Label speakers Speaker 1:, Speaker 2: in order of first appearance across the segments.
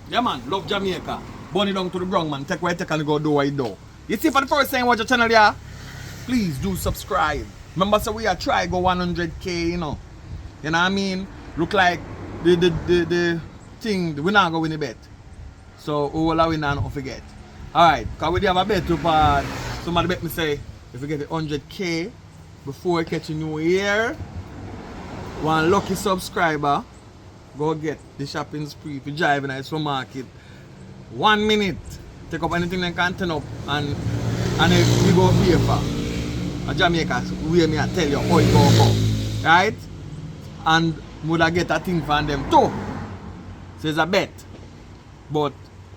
Speaker 1: Yeah, man. Love Jamaica. Burn it down to the ground, man. Take what you take and go do what you do. You see, for the first time watch your channel, yeah? Please do subscribe. Remember, so we are try go 100K, you know. You know what I mean? Look like the thing, we're not going to win the bet. So, we will win and not forget. Alright, because we have a bet to part. Somebody bet me say, if we get 100K before catching New Year, one lucky subscriber, go get the shopping spree if you drive in a supermarket. 1 minute, take up anything they can turn up and if we go pay for. A Jamaica, we me I tell you how it go. Right? And would I get a thing from them too. So it's a bet. But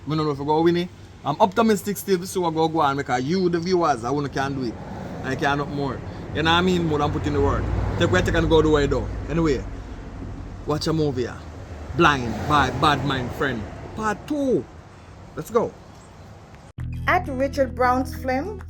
Speaker 1: we don't know if we go win it. I'm optimistic still to see what go on because you the viewers I want can do it. I cannot more. You know what I mean? More than put in the word. Take what you can go do what you do. Anyway, watch a movie here. Blind by Badmind Friend. Part 2. Let's go.
Speaker 2: At Richard Brown's Films,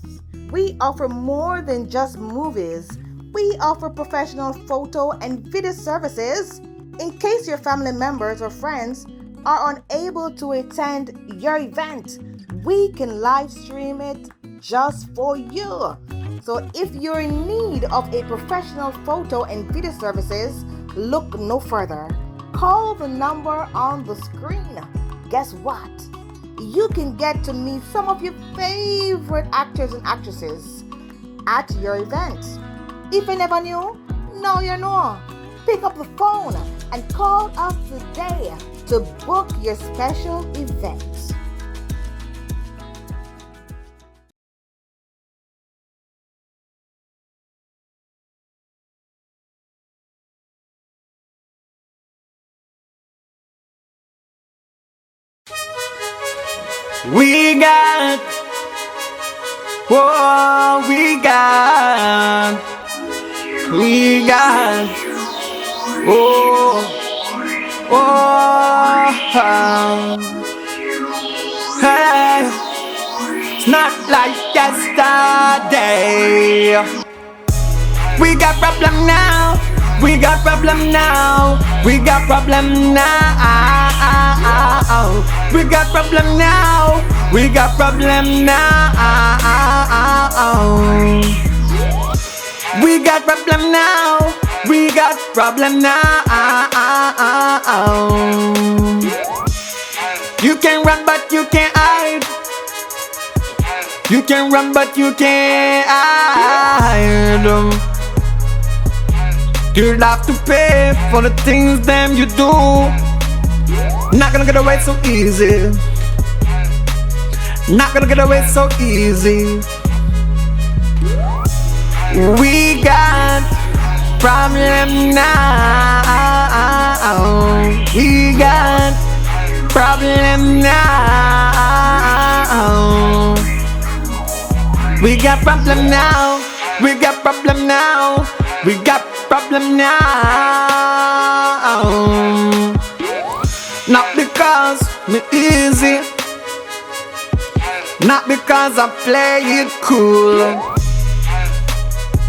Speaker 2: we offer more than just movies. We offer professional photo and video services. In case your family members or friends are unable to attend your event, we can live stream it just for you. So if you're in need of a professional photo and video services, look no further. Call the number on the screen. Guess what? You can get to meet some of your favorite actors and actresses at your event. If you never knew, now you know. Pick up the phone and call us today to book your special event.
Speaker 1: We got, whoa, we got, oh, hey, it's not like yesterday. We got problem now, we got problem now, we got problem now. We got problem now, we got problem now. We got problem now, we got problem now. You can run but you can't hide. You can run but you can't hide. You'll have to pay for the things them you do. Not gonna get away so easy. Not gonna get away so easy. We got problem now. We got problem now. We got problem now. We got problem now. We got problem now. Not because me easy, not because I play it cool.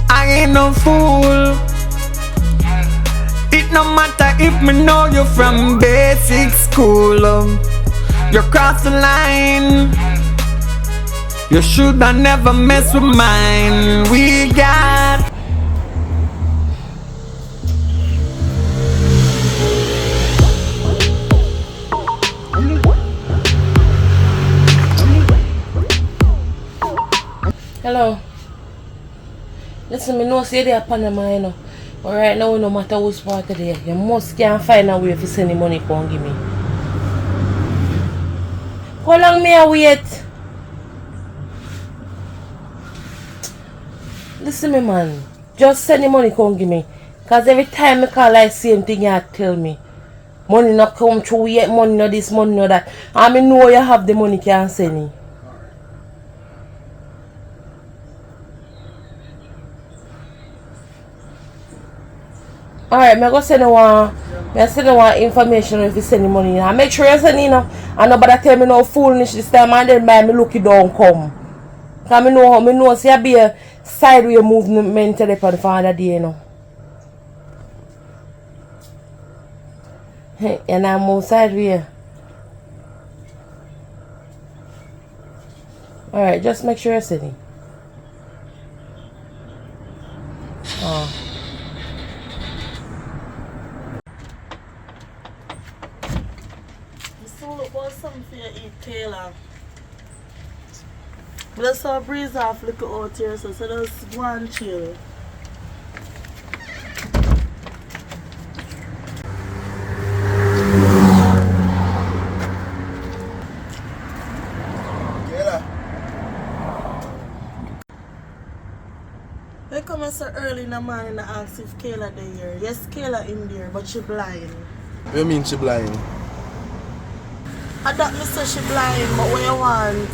Speaker 1: I ain't no fool. It no matter if me know you from basic school. You cross the line, you shoulda never mess with mine. We got
Speaker 3: hello. Listen, me know say they are Panama, you know. But right now, no matter who's part of there, you must can find a way to send the money come give me. How long may I wait? Listen me, man. Just send the money come give me. Cause every time I call like same thing you tell me. Money not come through yet, money not this, money not that. And I know you have the money can send me. Alright, I go send you one information if you send the money. And make sure you send it now. And nobody tell me no foolish this time and then buy me look it down come. Cause I know how me know see I be a sideway movement for the father day, you know. And I move sideway. Alright, just make sure you're sitting. Oh.
Speaker 4: So look about something for you eat, Kayla. Let's saw breeze off little out here, so let's go and chill. They come so early in the morning and ask if Kayla there. Yes, Kayla in there, but she blind.
Speaker 5: What you mean she blind?
Speaker 4: I thought me say she blind, but what you want?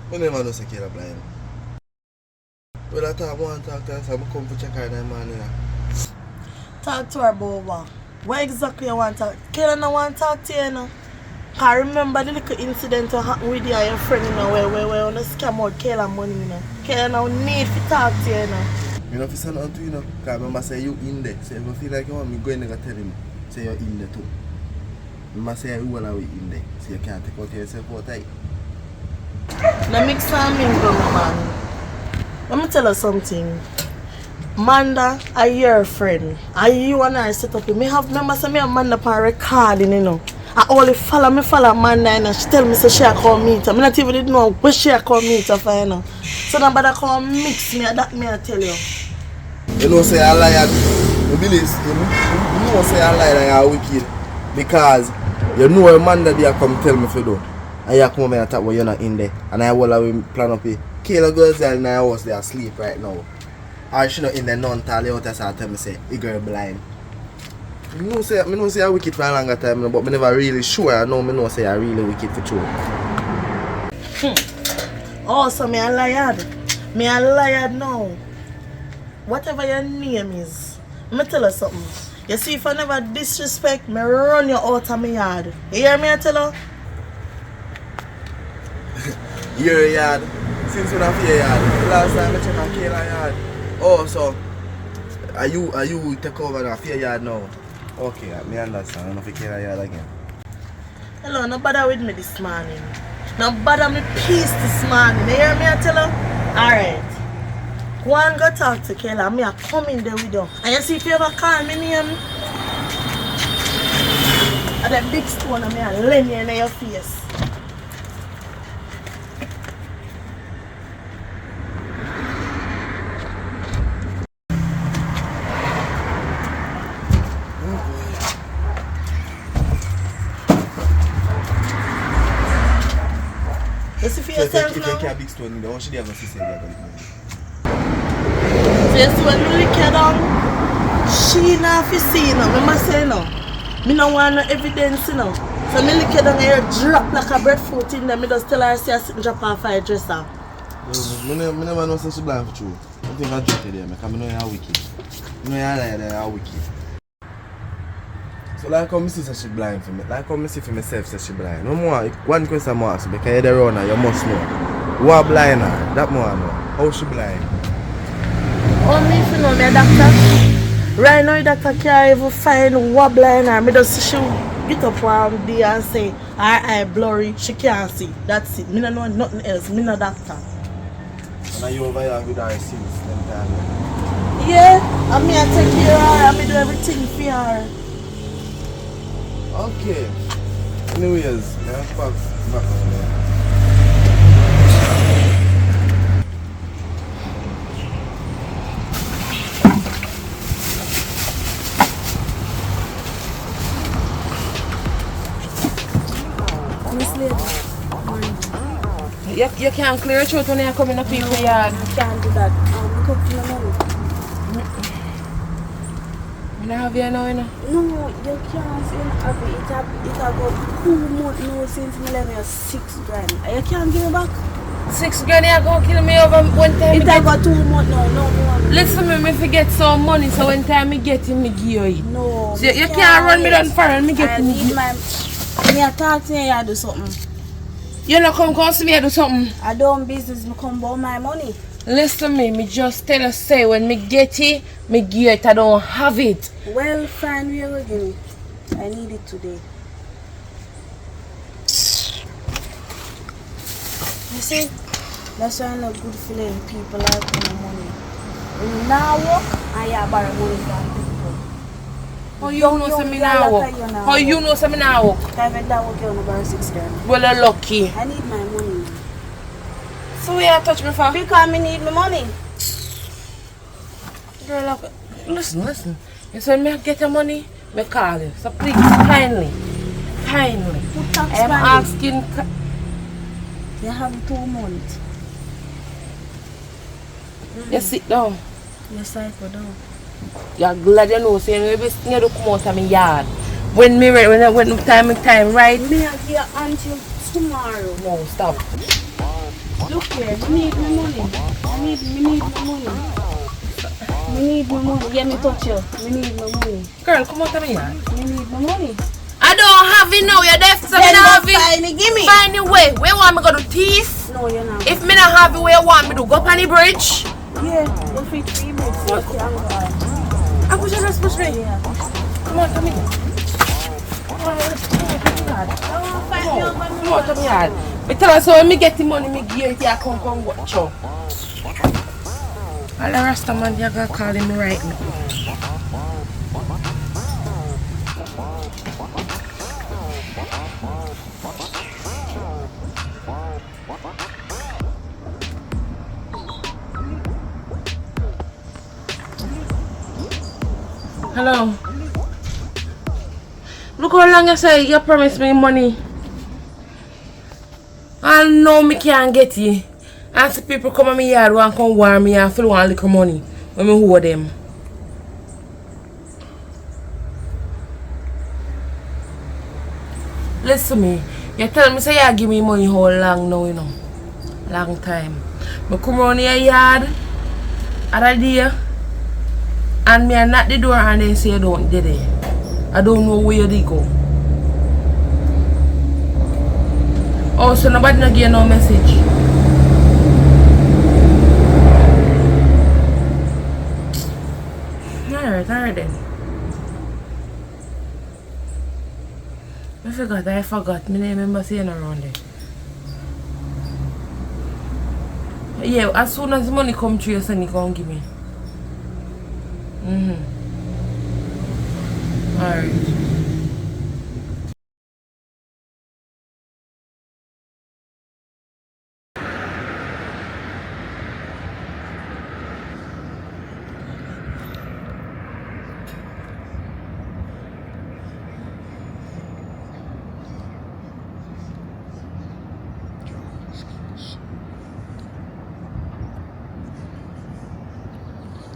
Speaker 5: I never know say Kayla blind. Well, I thought I want to talk to her, so I come to check her in the morning.
Speaker 4: Talk to her about what? What exactly you want to talk? Kayla no want to talk to you, no? I remember the little incident that happened with you and your friend, you know, where on the scam out Kayla money, you know. Kayla no need to talk to you, you know.
Speaker 5: You know, if you say nothing to you, know, because I remember say you in there. So if you feel like you want me go in there and tell him, say you're in there too. Remember say you want to be in there, so you can't take out yourself out there.
Speaker 4: Now mix and mingle, man. Let me tell you something. Manda, are your friend. Are you and I set up? Me have remember say me and Manda on recording, you know. I only follow Amanda and she tell me say she come meet her. I not even didn't know where she come meet her for, you know. So nobody come mix me, that me I tell you.
Speaker 5: You know say I lie, you know say I lie and you're wicked. Because you know Amanda they come tell me for do. And you come and talk about you're not in there. And I will plan up it. Kayla girls there in the house they are asleep right now. Or she not in there none tell you out as I tell me say the girl blind. I know say I wicked for a longer time, but I never really sure. I know say I really wicked for true.
Speaker 4: Oh, so me a liar. Me a liar now. Whatever your name is, me tell you something. You see, if I never disrespect, me run you out of my yard. You hear me I tell you?
Speaker 5: Your yard. Since when I feel your yard. Last time I checked on Kayla yard. Oh, so are you take over and fear yard now? Okay, I understand. I don't know if you Kayla yard again.
Speaker 4: Hello, no bother with me this morning. No bother me peace this morning. You hear me I tell you? Alright. Go and go talk to Kayla. Me a come in there with you. And you see if you ever call me name, and that big stone and me a lend you in your face. You see for yourself
Speaker 5: If
Speaker 4: now?
Speaker 5: you can't big stone, how should you have a sister?
Speaker 4: So you see when me lick her down, she not fi see, you know. Me must say no. Me no want no evidence, you know. So me lick her down and you drop like a breadfruit in there. Me just tell her say I sit and drop off her dresser.
Speaker 5: I never know say she blind for true. I think I drink it there because I know you're wicked. I know you're wicked. So like how I see say she blind for me. Like how I see for myself say she blind. No more. One question I ask because you're the runner, you must know. Who are blind her? That more I know. How she blind?
Speaker 4: Oh, me if you know me a doctor. Right now the doctor can't even find what blind her. Me just see she get up one day and say her eye blurry, she can't see. That's it. Me no know nothing else. Me no doctor.
Speaker 5: And are you over here with her since them time?
Speaker 4: Yeah, and me I take care of her and me do everything for her.
Speaker 5: Okay. Anyways, yeah, back on there.
Speaker 3: You can't clear it out when you come in a people yard.
Speaker 6: I can't do that. Come to my money.
Speaker 3: You don't have you now, you know?
Speaker 6: No, you can't say it about 2 months now since me left me 6 grand. You can't give me back.
Speaker 3: 6 grand you gonna kill me over one time.
Speaker 6: It about 2 months now, no more.
Speaker 3: Listen me forget some money, so when time me get him, me give you it.
Speaker 6: No.
Speaker 3: So you can't run me down far and me get
Speaker 6: I
Speaker 3: him.
Speaker 6: need my... Me a talk to you, I do something.
Speaker 3: You not come see me and do something.
Speaker 6: I don't business, me come about my money.
Speaker 3: Listen me just tell us say when me get it, me give it, I don't have it.
Speaker 6: Well, fine, we will give me. I need it today. You see, that's why I not good feeling people like no money. When you now work, and you borrow money from people.
Speaker 3: How you know say me now work? How you know say me now work?
Speaker 6: If I that work, you want to borrow 6 grand.
Speaker 3: Well, you're lucky.
Speaker 6: I need my money.
Speaker 3: So where you touch me for?
Speaker 6: Because I need my money.
Speaker 3: Girl, look, listen. You say me get your money, me call you. So please, kindly.
Speaker 6: Put tax
Speaker 3: I'm
Speaker 6: money.
Speaker 3: asking.
Speaker 6: You have 2 months.
Speaker 3: You sit down.
Speaker 6: Yes, I go down.
Speaker 3: You're glad you know, saying maybe you don't come out of my yard. When time, right?
Speaker 6: Me are here until tomorrow.
Speaker 3: No, stop.
Speaker 6: Look here, me need my money. Me need my money. Me need my money. Yeah, me touch you. Me need my money.
Speaker 3: Girl, come out of my yard.
Speaker 6: Me need my money.
Speaker 3: I don't have it now. You're deaf, so me not have it.
Speaker 6: Find me, give me.
Speaker 3: Find the way. Where you want me go to thief?
Speaker 6: No, you're not.
Speaker 3: If me not have it, where you want me to go up on the bridge?
Speaker 6: Yeah, go for 3 minutes. Okay, I'm going.
Speaker 3: I push you just push me.
Speaker 6: Yeah.
Speaker 3: Come on, come here. Come on, to me yard. Me tell her so when me get the money, me give it, I come watch you. All the rest of man, you're gonna call me right now. Hello. Look how long you say you promised me money. I know me can't get it. And see people come in my yard and come warm me and feel one little money when me hold them. Listen to me. You tell me say you give me money how long now, you know. Long time. I come around your yard other day and me I knock the door and they say you don't did it. I don't know where you did go. Oh, so nobody not give no message. Alright then. I forgot. Me remember seeing around there. Yeah, as soon as the money come through, you send it come give me. Alright.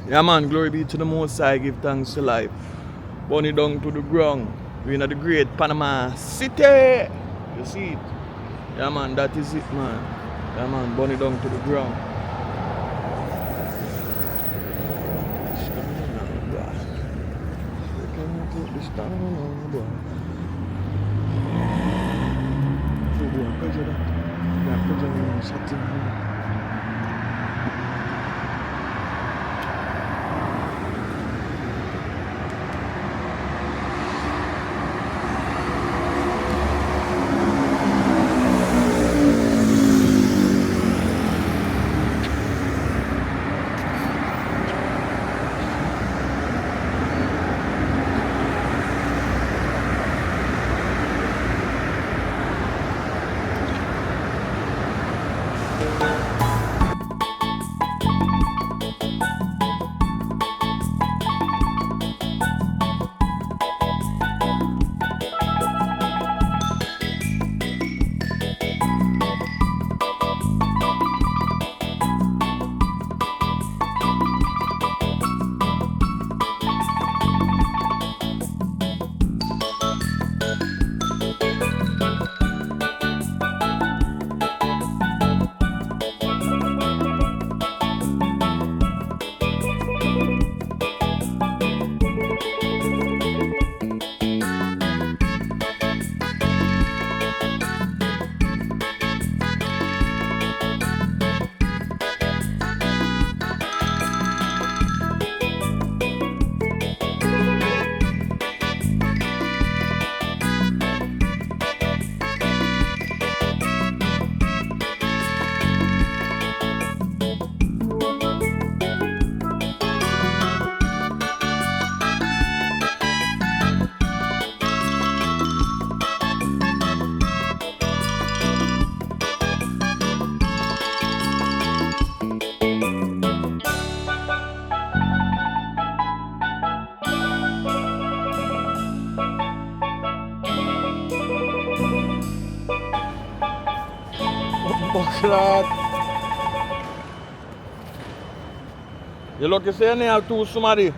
Speaker 1: Yeah man, glory be to the Most High, give thanks to life. Burn it down to the ground. We're in the great Panama City. You see it? Yeah man, that is it man. Yeah man, burn it down to the ground. bushlat. You lucky say you never have two somebody.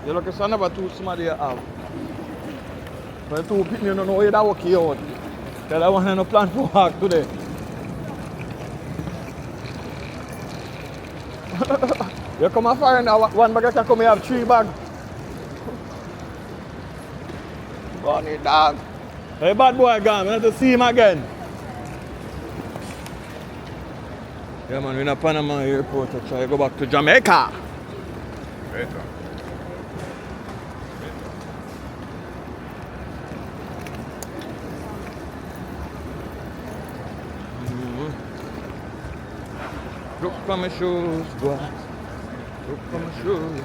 Speaker 1: You lucky say never two somebody you have. But two people you don't know where that work out. Tell I want no plan for work today. You come and find out one bag can come here have 3 bags. Bunny dog. Hey bad boy gone, I have to see him again. Yeah man, we're in a Panama airport to try to go back to Jamaica. Look for my shoes, boy. Look for my shoes.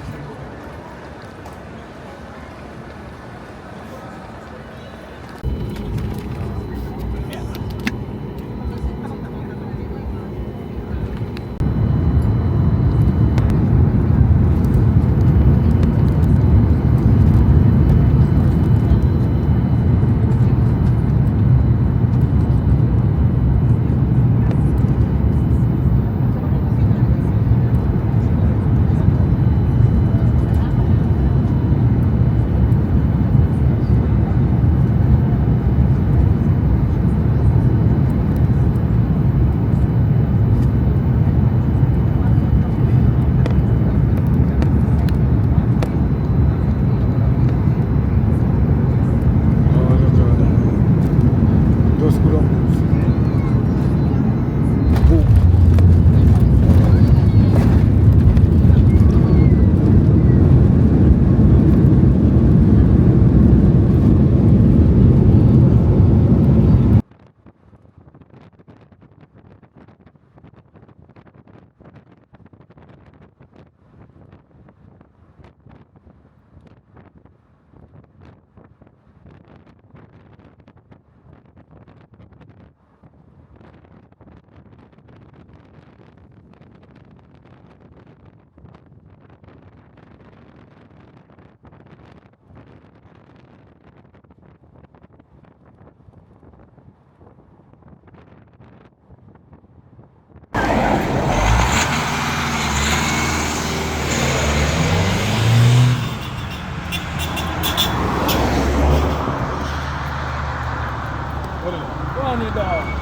Speaker 1: Bunny dog.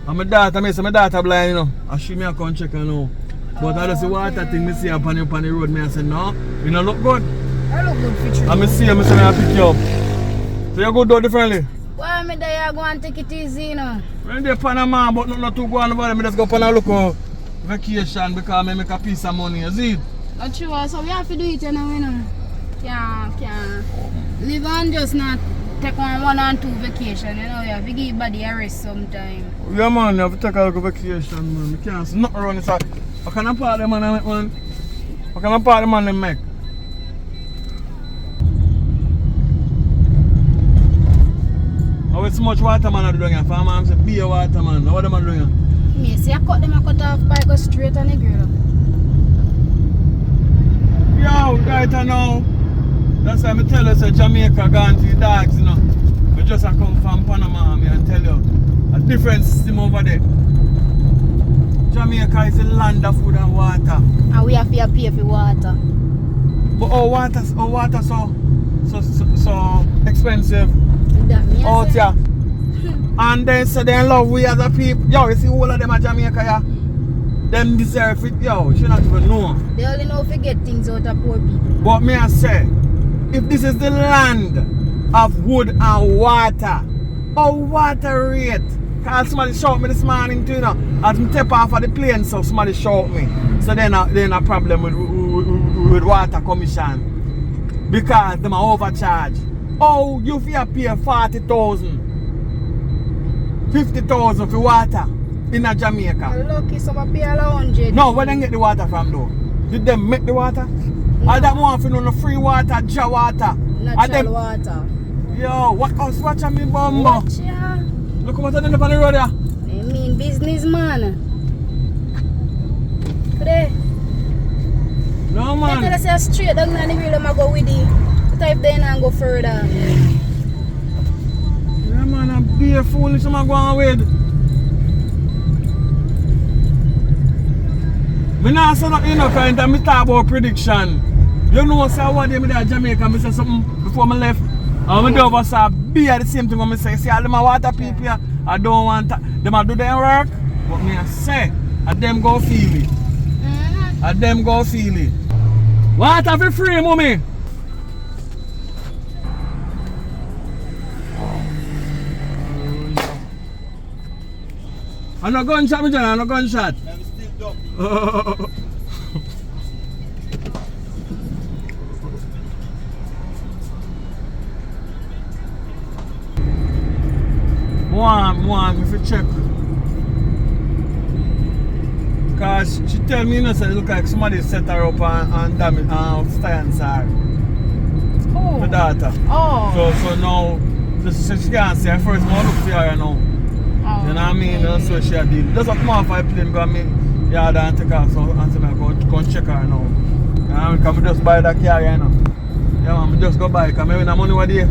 Speaker 1: And my daughter blind, you know. And she me a come check her now. But I just see water thing me see up on the road. Me I say no, you don't look good.
Speaker 6: I look good for you.
Speaker 1: And me see me say me I pick you up. So you go do differently.
Speaker 6: Why me there go and take it easy, you know?
Speaker 1: When they Panama, but not too go on about it, me just go pan and look on vacation because I make a piece of money, you see it?
Speaker 6: Not true, so we have to do it, you know. Can't live and just not take one and two vacation, you know. You have to give body a rest sometime.
Speaker 1: Yeah man, you have to take a little vacation, man. I can't see nothing around this. What kind of party man I make, man? What kind of party man they make? How it's much water man I do doing here? For man say beer water man. What them I doing here?
Speaker 6: Me see I cut them, I cut off by go straight on the grill.
Speaker 1: Yo, right now. That's why I tell you say Jamaica gone to the dogs, you know. We just a come from Panama, me and tell you. A different system over there. Jamaica is a land of food and water.
Speaker 6: And we have to pay for water.
Speaker 1: But our water so expensive out here. And then so they love we as a people. Yo, you see all of them at Jamaica, yeah? Them deserve it, yo, you should not even know.
Speaker 6: They only know if you get things out of poor people.
Speaker 1: But me I say, if this is the land of wood and water, how water rate? Cause somebody shout me this morning too, you know. As me step off of the plane, so somebody shout me. So then a problem with water commission. Because them are overcharge. Oh, you feel pay 40,000, 50,000 for water. in a Jamaica.
Speaker 6: Lucky some pay all 100.
Speaker 1: No, where they get the water from though? Did they make the water?
Speaker 6: No.
Speaker 1: Or that one for no free water, jar water?
Speaker 6: Natural water.
Speaker 1: Yo, watch me bumbo.
Speaker 6: Watch ya.
Speaker 1: Look what I did on the road there.
Speaker 6: I mean businessman. Today.
Speaker 1: No
Speaker 6: I tell
Speaker 1: man.
Speaker 6: us say straight down the grill I go with it. The type then and go further.
Speaker 1: Yeah man, I'm beer foolish I'm going with. Me not say nothing enough and I talk about prediction. You know say one day me there Jamaica, I say something before I left. And me do over say beer the same thing when me say, see all them water people here, I don't want them to do their work. But me I say, and them go feel it. And them go feel it. Water for free, mommy. I'm not gunshot, me John, I'm not gunshot.
Speaker 5: I'm still dumb.
Speaker 1: One, if you check. Cause she tell me, you know, say it look like somebody set her up and damage stands her.
Speaker 6: Oh.
Speaker 1: The daughter.
Speaker 6: Oh.
Speaker 1: So now, so she can't say her first, I look for her now.
Speaker 6: Oh.
Speaker 1: You know what I mean? That's what she did. Just come off her plane, because me, yeah, and take her, so until I go check her now. You know, because I just buy that car, you know. Yeah, man, I just go buy, because I have money one day.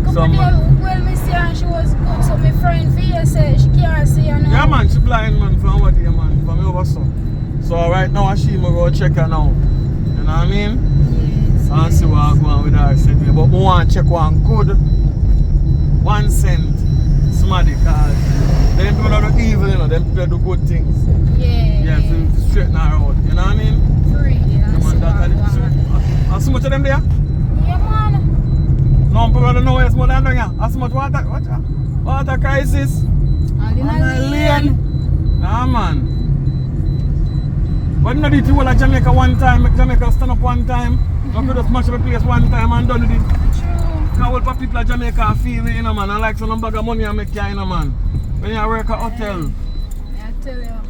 Speaker 6: Couple days, well, me see her and she was good, so my friend Via said she can't see her now.
Speaker 1: Yeah, man, she blind, man, from one day, man, from me over so. So right now, she will go check her now. You know what I mean?
Speaker 6: Yes.
Speaker 1: And see what I'm going with her. But I want to check one good 1 cent somebody, because they don't do a lot of evil, you know, they do good things.
Speaker 6: Yeah.
Speaker 1: Yeah, to straighten her out, you know what I mean?
Speaker 6: Free, yeah.
Speaker 1: Yeah, man, and so much of them there?
Speaker 6: Yeah, man.
Speaker 1: No, people don't know where it's more than here. How much water crisis?
Speaker 6: All in a lane.
Speaker 1: Nah, man. But not the whole of Jamaica one time, make Jamaica stand up one time. We could just mash up a place one time and done with it.
Speaker 6: True.
Speaker 1: Now all the people of Jamaica feel it, you know, man. I like some bag of money and make you, you know, man. When you work at hotel,
Speaker 6: Yeah, I tell you.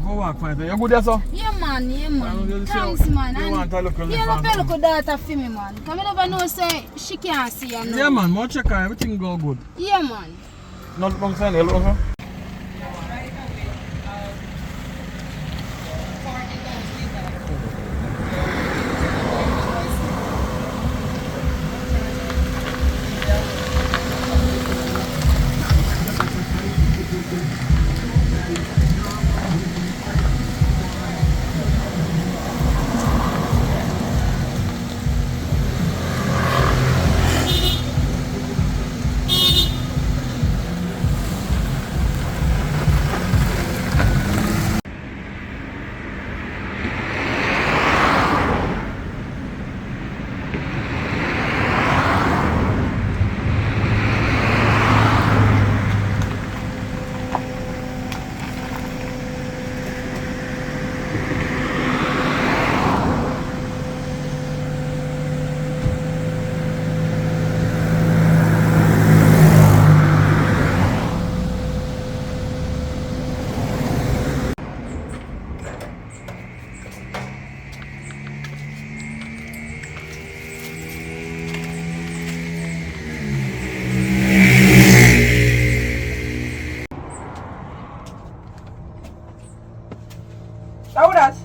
Speaker 1: go walk for it. You good there, so?
Speaker 6: Yeah, man.
Speaker 1: You
Speaker 6: Thanks,
Speaker 1: see,
Speaker 6: man.
Speaker 1: you want to look at
Speaker 6: Yeah, I pay look at daughter for me, man. Because I never know say she can't see her now.
Speaker 1: Yeah, man. More check her. Everything go good.
Speaker 6: Yeah, man.
Speaker 1: Not long time. You look over.
Speaker 3: Audas.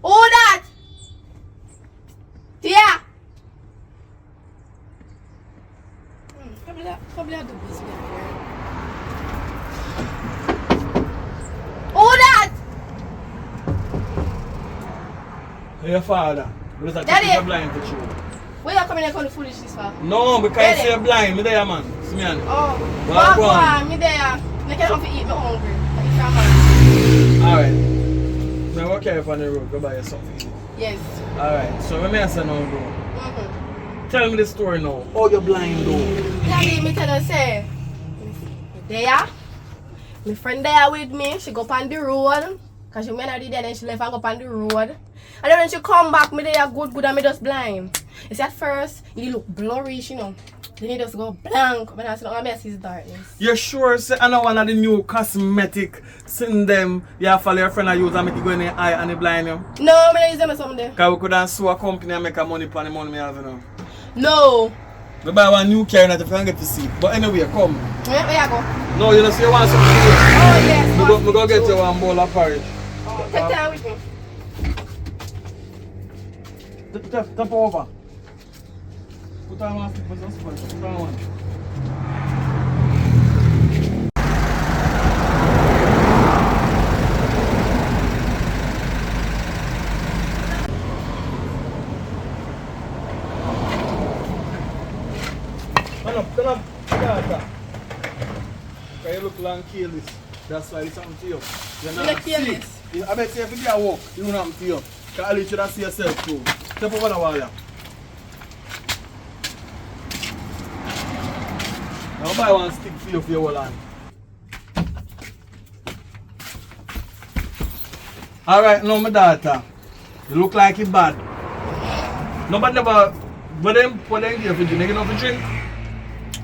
Speaker 3: Who that? Tia. Who that?
Speaker 1: Your father. Because I
Speaker 3: Daddy.
Speaker 1: think you're blind to you.
Speaker 3: Where you coming here for the foolishness for?
Speaker 1: No, because
Speaker 3: Daddy.
Speaker 1: you're blind. Me there, man. See me, man.
Speaker 3: Oh,
Speaker 1: Well, go
Speaker 3: go
Speaker 1: on.
Speaker 3: on. Me there. Me can't eat, me hungry. But if I'm
Speaker 1: Alright. Now walk here on the road, go buy you something.
Speaker 3: yes.
Speaker 1: Alright, so when I say now go.
Speaker 3: Mm-hmm.
Speaker 1: Tell me the story now. Oh, you're blind though.
Speaker 3: Daddy, me tell her say, me there. My friend there with me. She go on the road.
Speaker 7: Because she went out there and she left and go up on the road. And then when she come back, me there good and me just blind. You see at first, it look blurry, you know. Then it just go blank. When I said, oh, I see darkness.
Speaker 1: You sure say I know one of the new cosmetic send them you follow your friend and use and make you go in the eye and the blind you?
Speaker 7: No, I don't use them someday.
Speaker 1: Because we could have sue a company and make a money for the money me have you know.
Speaker 7: No.
Speaker 1: We buy one new car and if you can get to see. But anyway, come.
Speaker 7: Where you go?
Speaker 1: No, you don't say you want something.
Speaker 7: Oh, yes.
Speaker 1: We go get you one bowl of porridge.
Speaker 7: Take time with me.
Speaker 1: Tap over. Put on one stick, put on one. Turn up. Can you look long careless? That's why it's something to you. You're not
Speaker 7: careless.
Speaker 1: I bet you if you walk, you don't have to you. Because at least you don't see yourself too. Step over the wall here. Now buy one stick for your whole hand. Alright, now my daughter. You look like it bad. Nobody never what them give you drink? You know for drink?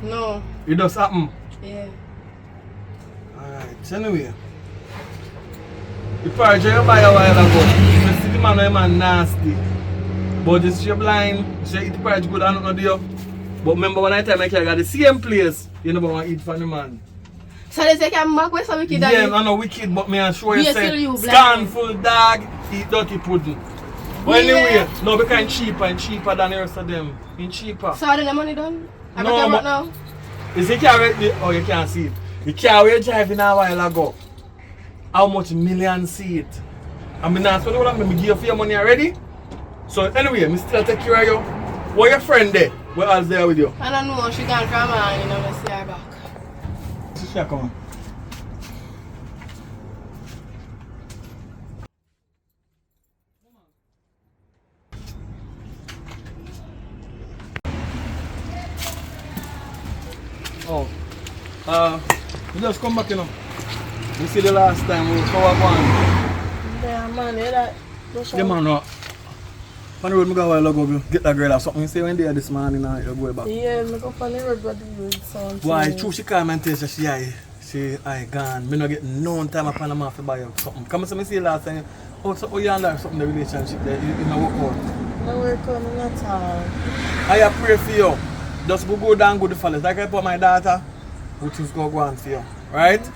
Speaker 7: No.
Speaker 1: It does happen.
Speaker 7: Yeah.
Speaker 1: Alright, so anyway. The porridge you buy a while ago. You see the man nasty. But this you blind, you say eat the porridge good and not do you. But remember when I tell my kid I got the same place, you never want to eat from the man.
Speaker 7: So they say I'm back with some wicked.
Speaker 1: Yeah, I'm not wicked, but me I show you
Speaker 7: Yes,
Speaker 1: say
Speaker 7: still you
Speaker 1: scornful dog, eat dirty pudding. But anyway, no because cheaper than the rest of them. In cheaper.
Speaker 7: So are the money done? I
Speaker 1: No,
Speaker 7: got
Speaker 1: but-
Speaker 7: now.
Speaker 1: Is the car oh you can't see it. The car we driving a while ago. How much millions see it? I mean that's what I want to give you for your money already. So anyway, I still take care of you. Where your friend there? Where else there with you?
Speaker 7: I don't know, she gone from her, you know, let's see her back.
Speaker 1: She come on. Oh, we just come back, you know. We see the last time we cover one.
Speaker 4: Yeah, man, you that.
Speaker 1: Yeah, man, no. On the road, I go a while ago, get that girl or something. You say when they are this morning, you go back.
Speaker 4: Yeah, I go on the road, but the road sound.
Speaker 1: Why? True, she called me and tell me she gone. Me not get no time up on the mouth to buy her something. Come and see last time. Oh, so you and her something the relationship there, you know work out.
Speaker 4: No work on at all.
Speaker 1: I pray for you. Just go down good fellas. Like I put my daughter, which is going to go on for you. Right?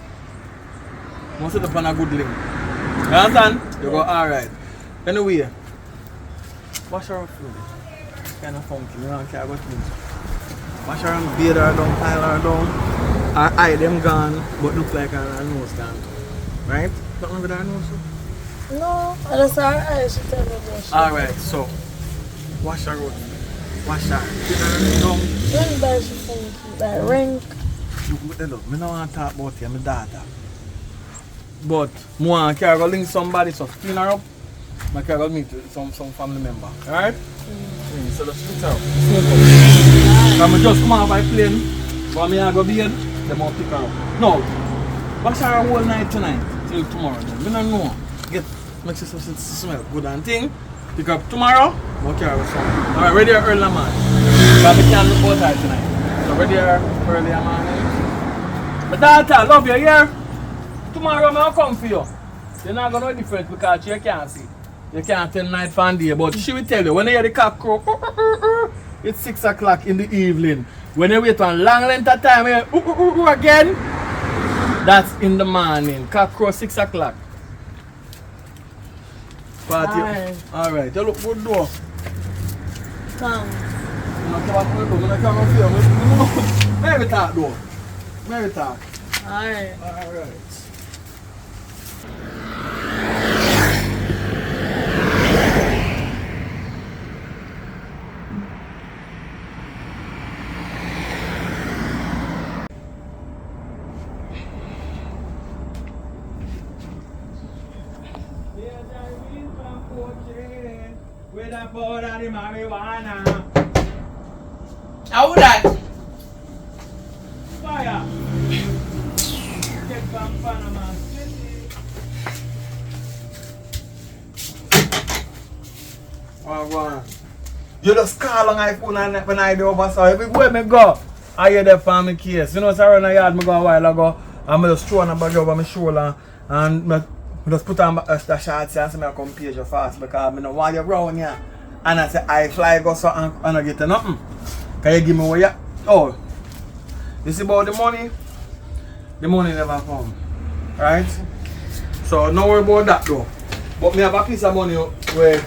Speaker 1: Most of the pan a good link. You understand? You go alright. Anyway, wash her food. Kind of funky. You don't care about things. Wash her and bathe her down, pile her down. Her eye them gone, but look like her nose gone. Right? Something with her nose?
Speaker 4: No, I just saw her eyes. She tell me about she.
Speaker 1: Alright, so wash her out. Wash her. Put her down.
Speaker 4: When does she think that ring?
Speaker 1: Look, I don't want to talk about you, my daughter. But I want to go link somebody, so clean her up. I can go meet some family member. Alright? So let's split her up. Simple. I just come out by plane. When I go bed, they won't pick her up. No. Wash her a whole night tonight. Till tomorrow. Then. I don't know. Make sure it smell good and thing. Pick up tomorrow. Walk her with something. Alright, ready early man. Because we can't look outside tonight. So ready early man. My daughter, love you here. Tomorrow I'll come for you. You're not going to know difference because you can't see. You can't tell night from day. But she will tell you when you hear the cock crow, it's 6 o'clock in the evening. When you wait one long length of time, you again, that's in the morning. Cock crow 6 o'clock. Party. Alright, you look good though.
Speaker 4: Thanks.
Speaker 1: I'm not coming for you. Maybe talk though. Maybe talk.
Speaker 4: Alright.
Speaker 1: Alright. With a board of the marijuana.
Speaker 3: How would that?
Speaker 1: Fire. Get from Panama City. Oh, go on. You just call on my phone and when I do over, so everywhere me go, I hear the family case. You know, so I run a yard, me go a while ago, and I just throw on a bag over my shoulder, and I just put on the shorts and say I come page you fast, because I don't want you around here. And I say, I fly go so and I get nothing. Can you give me what you... Oh, you see about the money never come, right? So, don't worry about that though. But me have a piece of money where...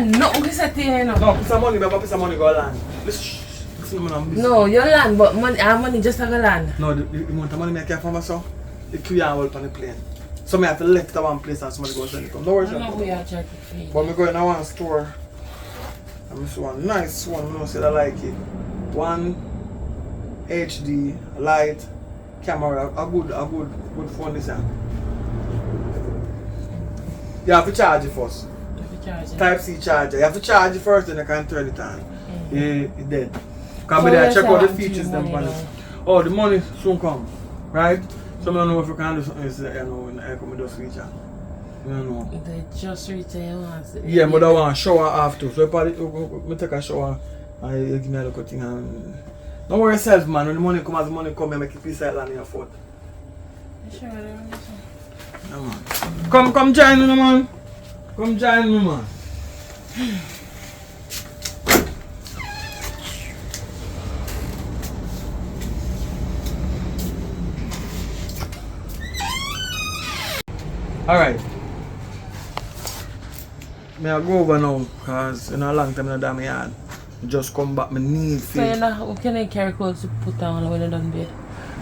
Speaker 3: No, piece of thing, you know.
Speaker 1: No, piece of money, me have a piece of money go land. Listen, man,
Speaker 3: no, your land, but money, our money just have a land.
Speaker 1: No, the amount of money I care for myself, the 3 hours on the plane. So I have to left to one place and somebody go send it come. Don't worry,
Speaker 3: I know we are trying to feed.
Speaker 1: but I go in one store. And I see one nice one, I don't say I like it. One HD, light, camera, a good phone this year. You have to charge it first. Type C charger. You have to charge it first, then you can turn it on. It's dead. Come so there, check out the features them on it. Oh, the money soon come, right? So I don't know if you can do something, you know, when I come just reach out. I don't know.
Speaker 3: They just reach out.
Speaker 1: Yeah, but I want to shower after. So I take a shower and you give me a little thing. And don't worry yourself, man. When the money come, as the money come, you make it peace out on your foot.
Speaker 3: Sure,
Speaker 1: Yeah, man. Come join me, man. Come join me, man. Alright. Me I go over now because in a long time I done my yard. Just come back, me need
Speaker 3: so you know, can I carry clothes to put down when you're done bed?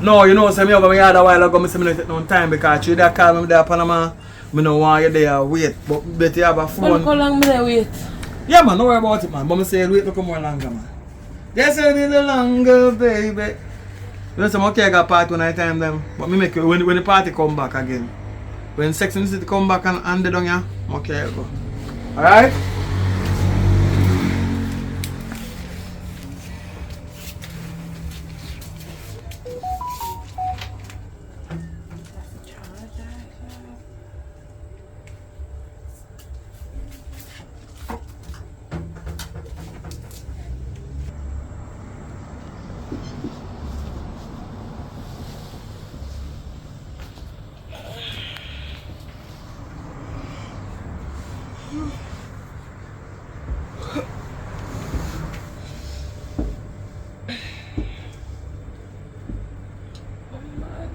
Speaker 1: No, you know, so me over my yard a while ago, I say me take no time because you there call me there Panama, I don't want you there wait, but better you have a phone.
Speaker 3: How long me there wait?
Speaker 1: Yeah man, don't worry about it man, but I say wait to come more longer man. Yes, I need a longer baby. You know, some okay I got part 1 night time them, but me make it when the party come back again. When Sex and the City come back and they down here, okay I go. Alright?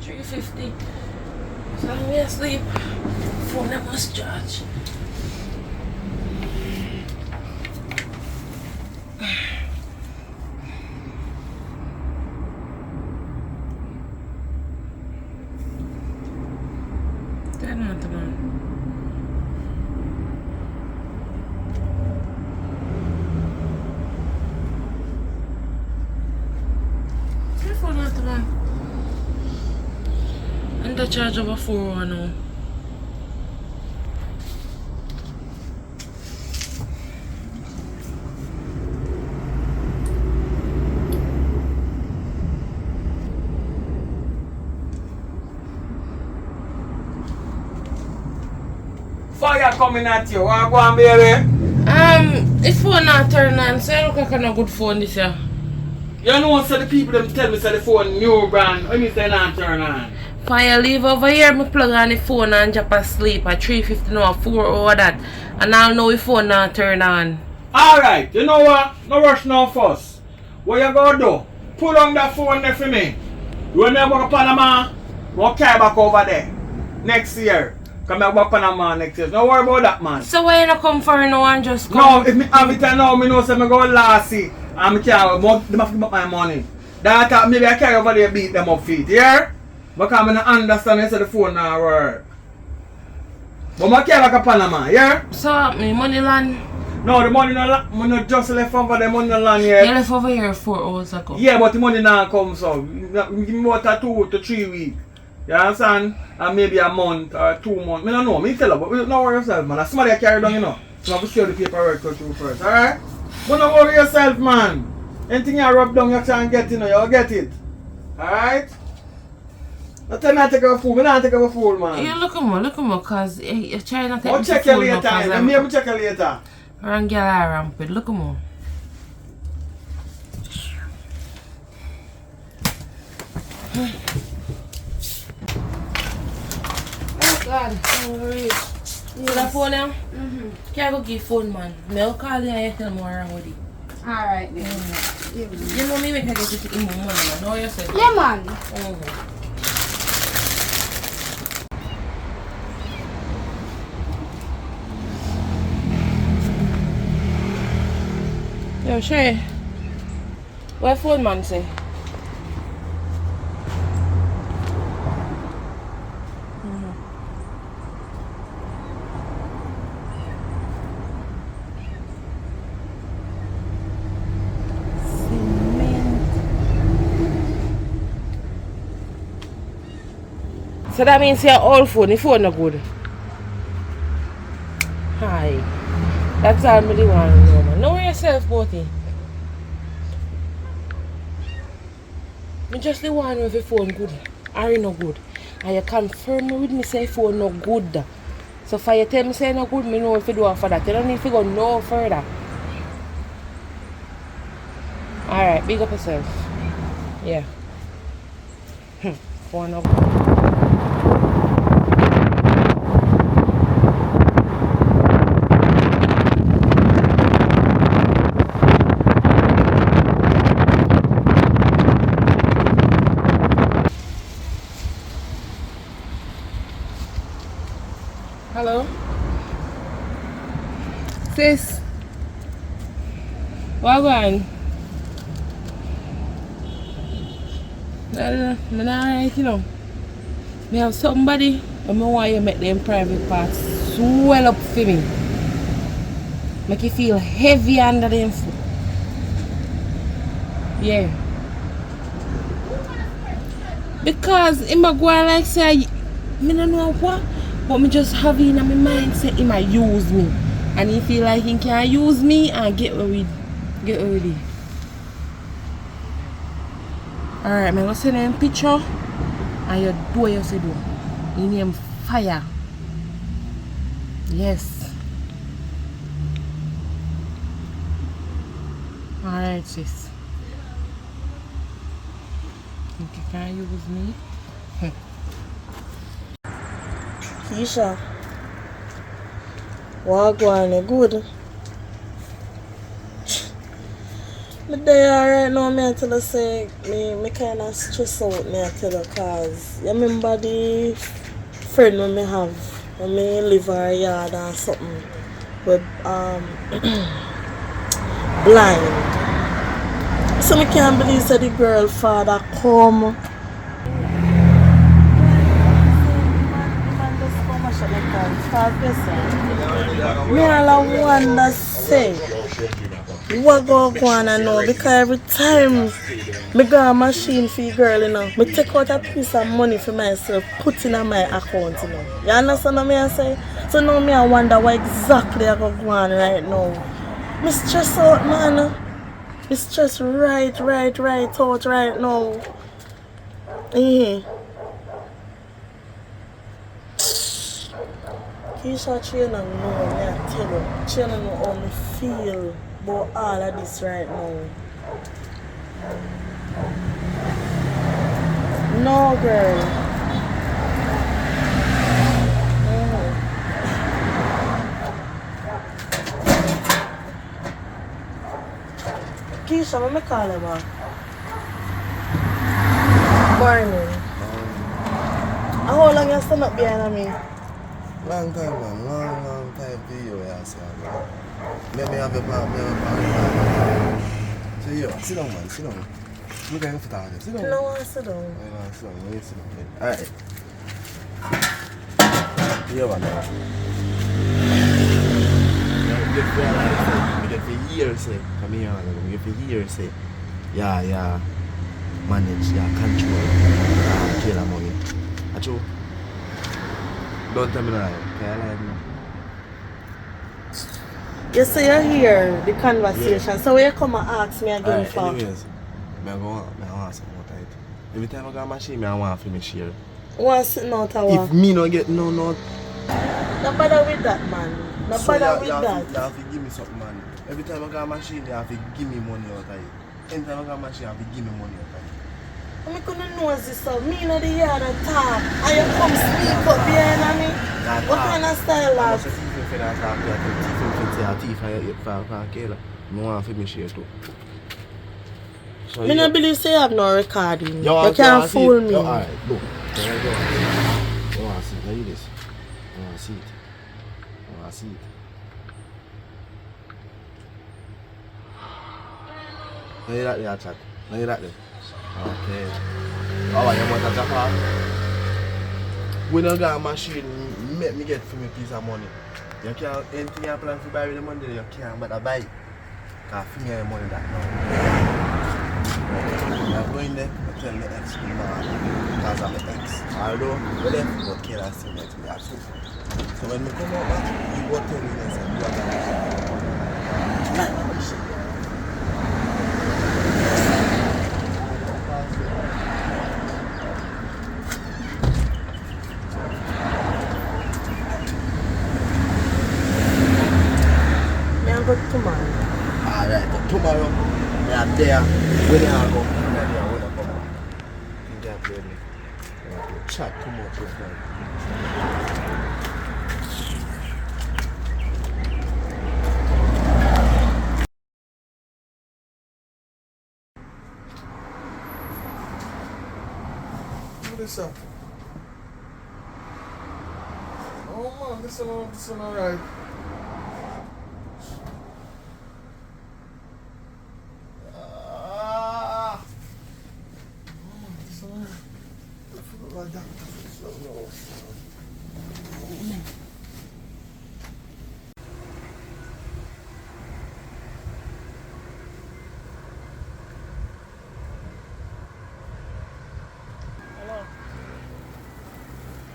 Speaker 3: $350. So I'm asleep. Phone I must charge. The charge over 4 now.
Speaker 1: Fire coming at you, what go on baby?
Speaker 3: It's phone not turn on, so I look like a good phone this year.
Speaker 1: You know so the people them tell me say the phone new brand, when you say not turn on?
Speaker 3: Fire leave over here, me plug on the phone and drop asleep at 3:50 now, 4 over that. And I know the phone not turn on.
Speaker 1: Alright, you know what? No rush no fuss. What you gonna do? Pull on that phone there for me. When I go to Panama, we'll carry back over there. Next year. Come back to Panama next year. Don't worry about that man.
Speaker 3: So why you not come for now and just come?
Speaker 1: No, if me have it now, me know say me go last see. And me can't, they have to give up my money. That maybe I carry over there beat them up feet, yeah? Because I don't understand you say the phone now work. But I care like a Panama, yeah?
Speaker 3: So, me money land?
Speaker 1: No, the money not just left over the money not land yet.
Speaker 3: You left over here 4 hours ago.
Speaker 1: Yeah, but the money now come so. Give me about 2 to 3 weeks. You understand? And maybe a month or 2 months. I don't know, me tell you, but don't worry yourself, man. That's somebody I carry down, you know. So I have to see how the paperwork go through first, alright? But don't worry yourself, man. Anything you rub down, you can get, you know, you'll get it. Alright? Don't tell me I take a fool. I don't take a fool, man.
Speaker 3: You look at me, because you're trying to take
Speaker 1: I'll check you later. Let me check you later.
Speaker 3: Around girl are rampant. Look at me.
Speaker 6: Oh God.
Speaker 3: You see that phone now? Can I go give phone man? I'll call you and you tell me what's wrong with it.
Speaker 6: Alright then.
Speaker 3: You know me make I get it in my money man. Know yourself.
Speaker 6: Yeah man.
Speaker 3: Yo, Shay. What phone man say? So that means your old phone, the phone not good. Hi. That's all I really want to know, man. Know yourself about it. I just the one with the phone good or no good. And you confirm with me say phone no good. So for you tell me say no good, me know if you do it for that. You don't need to go no further. Alright, big up yourself. Yeah. Phone no good. Hello? Sis? What going? I'm not alright, you know. I have somebody and I want you to make them private parts swell up for me. Make you feel heavy under them foot. Yeah. Because I'm going like say, I don't know what. But me just have in my mind say he might use me. And he feel like he can use me and get away with it. Alright, I'm gonna send him a picture and you do what you say do. You name Fire. Yes. Alright, sis. Think you can use me?
Speaker 4: Keisha, Wagwan, good. Me there right now, me tell her say, me kind of stress out, me tell her, cause you remember the friend when me have, when me live her yard or something, with blind. So me can't believe that the girl father come. Me all wonder say what go on and know, because every time me go a machine for the girl, you know, me take out a piece of money for myself, put in my account, you know. You understand what I say? So now me I wonder what exactly I go on right now. Me stress out, man. Me stress right out right now. Keisha, she don't know, me I tell her. She don't know how me feel about all of this right now. No, girl. Keisha, let me call her back. Morning. How long you stand up behind me?
Speaker 5: Long time, man. Long time for you, I say, man. Let me have a plan, So, yo, sit down, man, sit down. Look at your photography. Sit down.
Speaker 4: No, I want to sit down.
Speaker 5: I sit down. Let me sit down. Alright. Here, man. I get for years, say. Come here, man. I get for years, say. Yeah. Manage, control. Kill money. Achoo. Don't tell me that. Okay, I like me.
Speaker 4: You say you hear the conversation, so when you come and ask me again for?
Speaker 5: Anyways, I want something more tight. Every time I go to machine, I want to finish here.
Speaker 4: Want sitting out a walk?
Speaker 5: If me not get no.
Speaker 4: Don't bother with that, man. Not
Speaker 5: So
Speaker 4: bother with
Speaker 5: you
Speaker 4: that.
Speaker 5: have to give me something, man. Every time I got a machine, you have to give me money out of it. Anytime I got a machine, you have to give me money out of it.
Speaker 4: I couldn't know this stuff. Me in the yard and talk. And you come speak up behind me. What kind of style
Speaker 5: I
Speaker 4: that?
Speaker 5: must have teeth in that talk. Teeth and kill. No one for me share too. So
Speaker 4: I don't believe say I have no recording.
Speaker 5: You
Speaker 4: can't fool me.
Speaker 5: Alright, look. There you go. You want to see it? Look at this. You want to see it? You want to see it? Look at that there, chat. Look at that there. Okay. Oh, you want to jump off? We don't got a machine, make me get for me a piece of money. You can't, anything you plan to buy with the money, you can't, but I buy it. Because for me, I have money that now. I'm going there to tell my ex to because I'm an ex. Although, we left, but kill us still next to me. So when we come out back, you go tell me this and you are going to
Speaker 4: Tomorrow.
Speaker 5: Alright, tomorrow, we are there. When you are going, we are there. When you come out. You can't play me. You have to chat too much with them.
Speaker 1: What is up? Oh man, this one alright.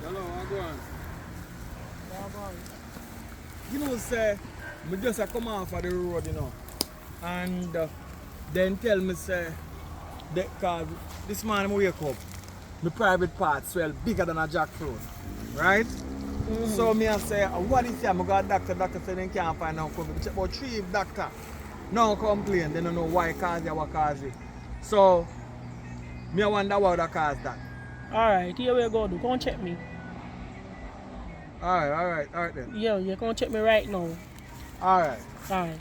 Speaker 1: Hello, how go on? You know, say, me just come off of the road, you know, and then tell me, say, because this morning I wake up, my private part swell bigger than a jackfruit, right? So me I say, what is here? I got a doctor say they can't find no cover. Check about 3 doctor, no complain, they don't know why cause it, what cause it. So, me I wonder what the cause that.
Speaker 8: Alright, here we go. Go and check me.
Speaker 1: Alright then.
Speaker 8: Yeah, you can check me right now.
Speaker 1: Alright.
Speaker 8: Alright.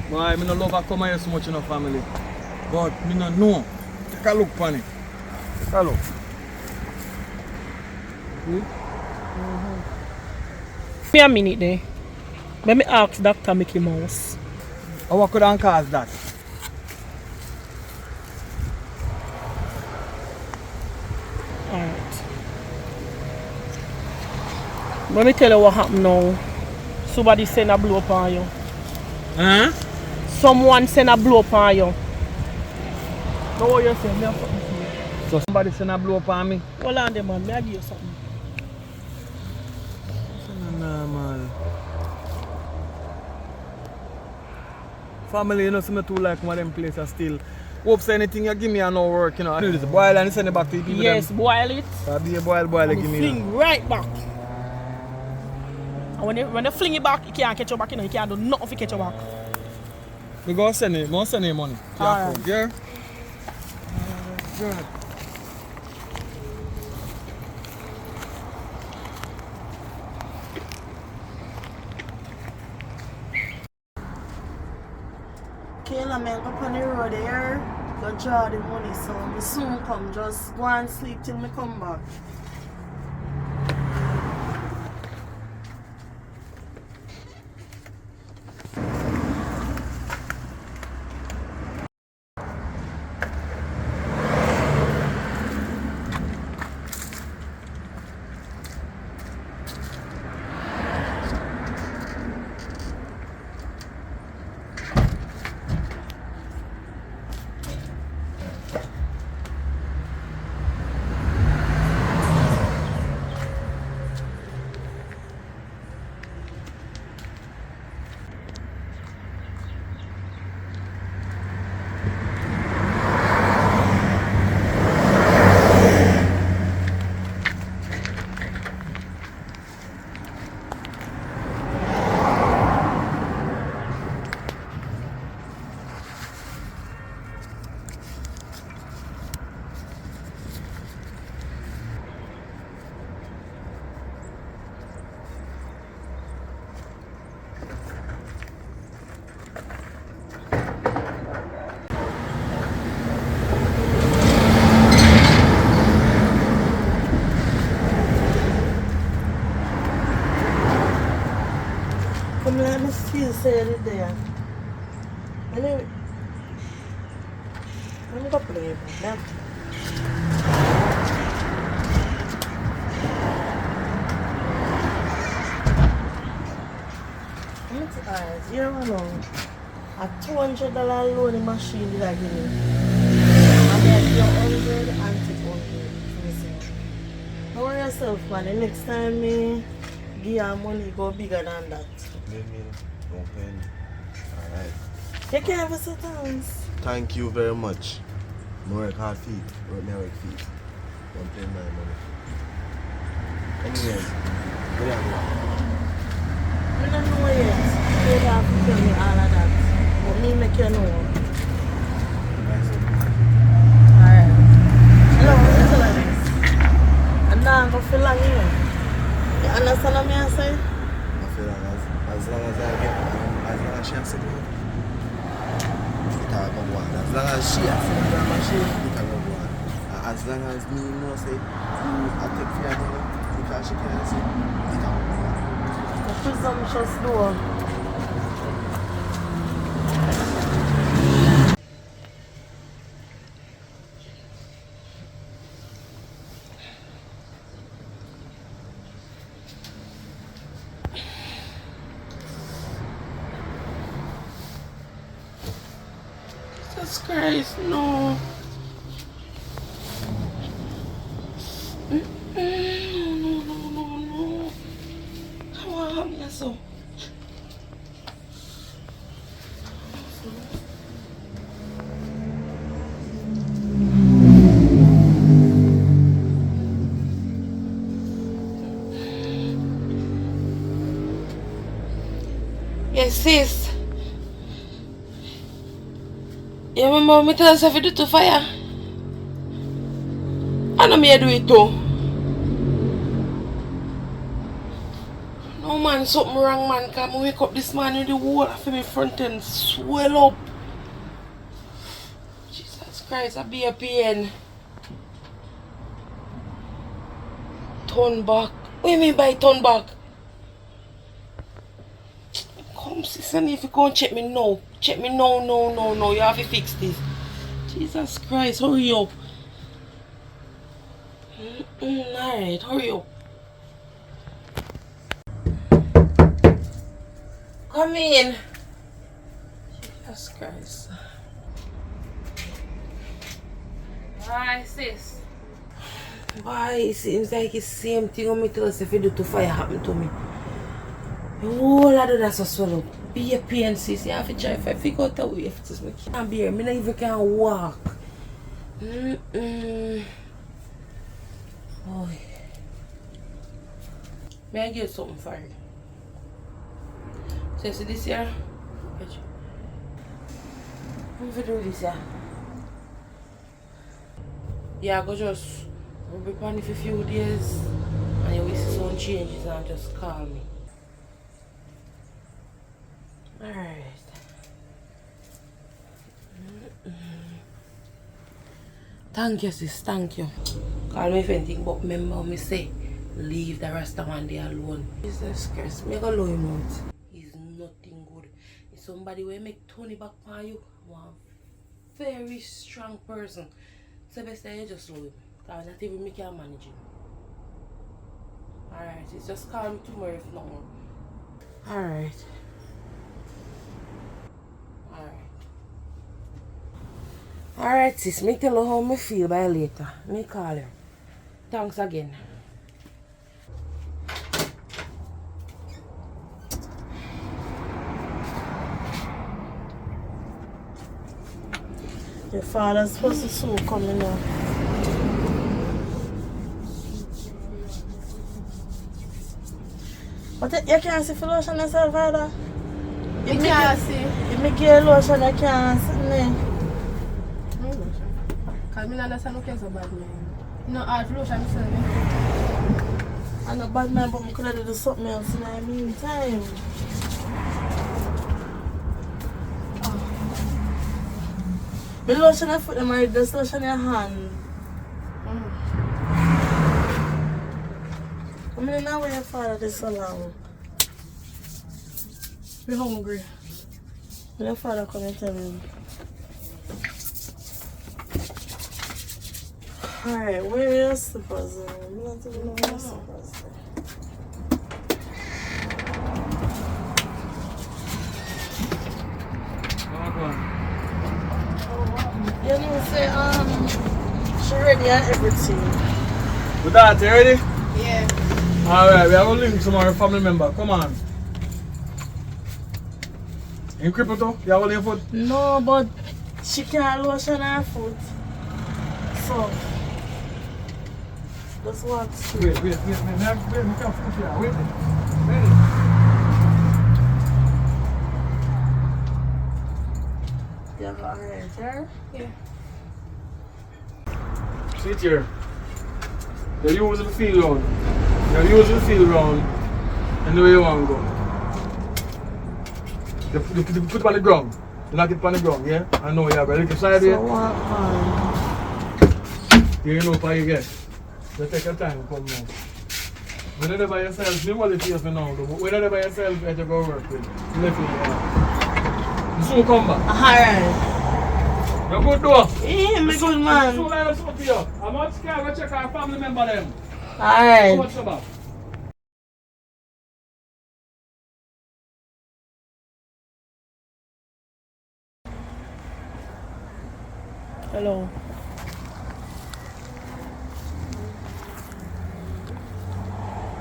Speaker 1: Boy, I don't love to come here so much in the family. But I don't know. Take a look on it. Take a look. See?
Speaker 8: Me a minute there. Let me ask Dr. Mickey Mouse.
Speaker 1: And what could I cause that?
Speaker 8: Alright. Let me tell you what happened now. Somebody send a blow up on you.
Speaker 1: Huh?
Speaker 8: Someone send a blow up on you. Know what you say? Me have something for you.
Speaker 1: So somebody send a blow up on me?
Speaker 8: Hold on there, man. Me I give you something.
Speaker 1: Normal. Family, you know, some too like one of them places still. Hope say anything you give me and no work, you know. I do this boil and send it back to the people.
Speaker 8: Yes,
Speaker 1: them.
Speaker 8: boil it.
Speaker 1: Be a boil
Speaker 8: And
Speaker 1: give
Speaker 8: you
Speaker 1: me.
Speaker 8: fling right back. And when they fling it back, you can't catch you back, you know. You can't do nothing to catch you back.
Speaker 1: We go send it money.
Speaker 8: Alright.
Speaker 1: Yeah? Good.
Speaker 4: Kayla, man, go on the road there. Go draw the money, so I soon come. Just go and sleep till me come back. Come let me still say it there. Anyway, I'm gonna play it now. Alright, here we know. A $200 loaning machine did I give you? And then your 100 and take 100. Don't worry yourself, man. The next time me give you money, go bigger than that.
Speaker 5: Don't pay me. Alright.
Speaker 4: You can have a sentence.
Speaker 5: Thank you very much. No work hard feet. Work me work feet. Don't pay my money. Anyways, what are you
Speaker 4: I don't know yet. You have to tell me all of that. But me make you know. Alright. Hello, what's the this? And now I'm going to feel like you. You understand what I say?
Speaker 5: I feel like as long as I get, as long as she has to go, it will go on. As long as she has to go, it will go on. As long as me know say, I take care of her because she can't see, it will go on.
Speaker 4: The presumptuous door.
Speaker 3: Jesus Christ, no. No. Come on, help me so. Yes, sis. You remember me tell us if you do to fire? I know me do it too. No man, something wrong man. Cause I wake up this morning with the whole of my front end swell up. Jesus Christ, I be a pain. Turn back. What do you mean by turn back? Come sister, if you go and check me now. Check me now, no. You have to fix this. Jesus Christ, hurry up. Alright, hurry up. Come in. Jesus Christ. Why, sis? Why? It seems like it's the same thing on me tell us if you do to fire happen to me. Oh, I do that so swallow. Be a pain, sis. You have to try if I figure out a way. If it's me can't be here. Me not even can walk. Oh. May I get something for you? So you see this here? What if I do this here? Yeah, I go just rub it on it for a few days and you will see some changes and just call me. Alright. Thank you, sis, thank you. Call me if anything, but remember me say, leave the rest of man there alone. Jesus Christ, me go low him out. He's nothing good. If somebody will make Tony back on you, one very strong person. So best that you just low him. Because not even me can manage him. Alright, sis, just call me tomorrow if not more. Alright. Alright sis, me tell her how me feel by later. Me call her. Thanks again.
Speaker 4: Your father's supposed to soon come in now. But you can't see for lotion yourself, father?
Speaker 7: You can't see.
Speaker 4: If me get lotion, I can't see.
Speaker 7: Because I understand what you're bad man. You know, art lotion is serving.
Speaker 4: I'm not bad man, but I could have do something else in the meantime. The lotion I put them right, just lotion in your hand. I mean, now where your father this so long. We're hungry. When your father come and tell me. Alright, where are your slippers? I don't even know where your slippers are. You know, say, she ready and everything.
Speaker 1: With that, you ready?
Speaker 7: Yeah.
Speaker 1: Alright, we have a link to my family member. Come on. In Crippleto, you have a link foot?
Speaker 4: No, but she can't lotion her foot. So, that's what.
Speaker 1: Wait, we can't foot here. Wait.
Speaker 4: You have alright here?
Speaker 7: Yeah.
Speaker 1: Sit here. You use the feel round. You use the feel round and the way you want to go. You put it on the ground. You knock it on the ground, yeah? I know you have a little side here.
Speaker 4: So what?
Speaker 1: You know how you get. Just take your time and come now. When you're by yourself, you want to feel for now. But when you're by yourself, you have to go work with. You left it. You soon come back.
Speaker 4: Alright.
Speaker 1: You're good though.
Speaker 4: Yeah, me good man.
Speaker 1: Soon I will talk to you. I'm not scared. Go check our family member them.
Speaker 4: Alright.
Speaker 1: What's about?
Speaker 8: Hello.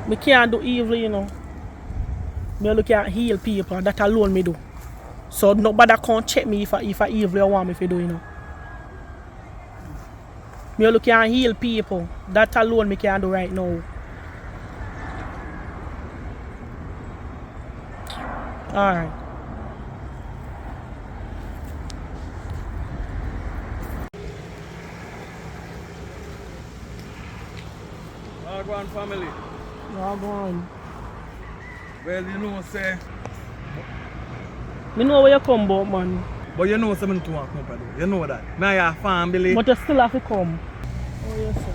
Speaker 8: Me can't do evil, you know. Me look at heal people, that alone me do. So nobody can't check me if I evil you want me to do, you know. Me look at heal people, that alone me can do right now. Alright.
Speaker 1: Go on, family.
Speaker 8: Yeah, go on.
Speaker 1: Well, you know, say.
Speaker 8: Me know where you come about, man.
Speaker 1: But you know something to walk up do. You know that. Me and your family.
Speaker 8: But you still have to come. Oh, yes, sir.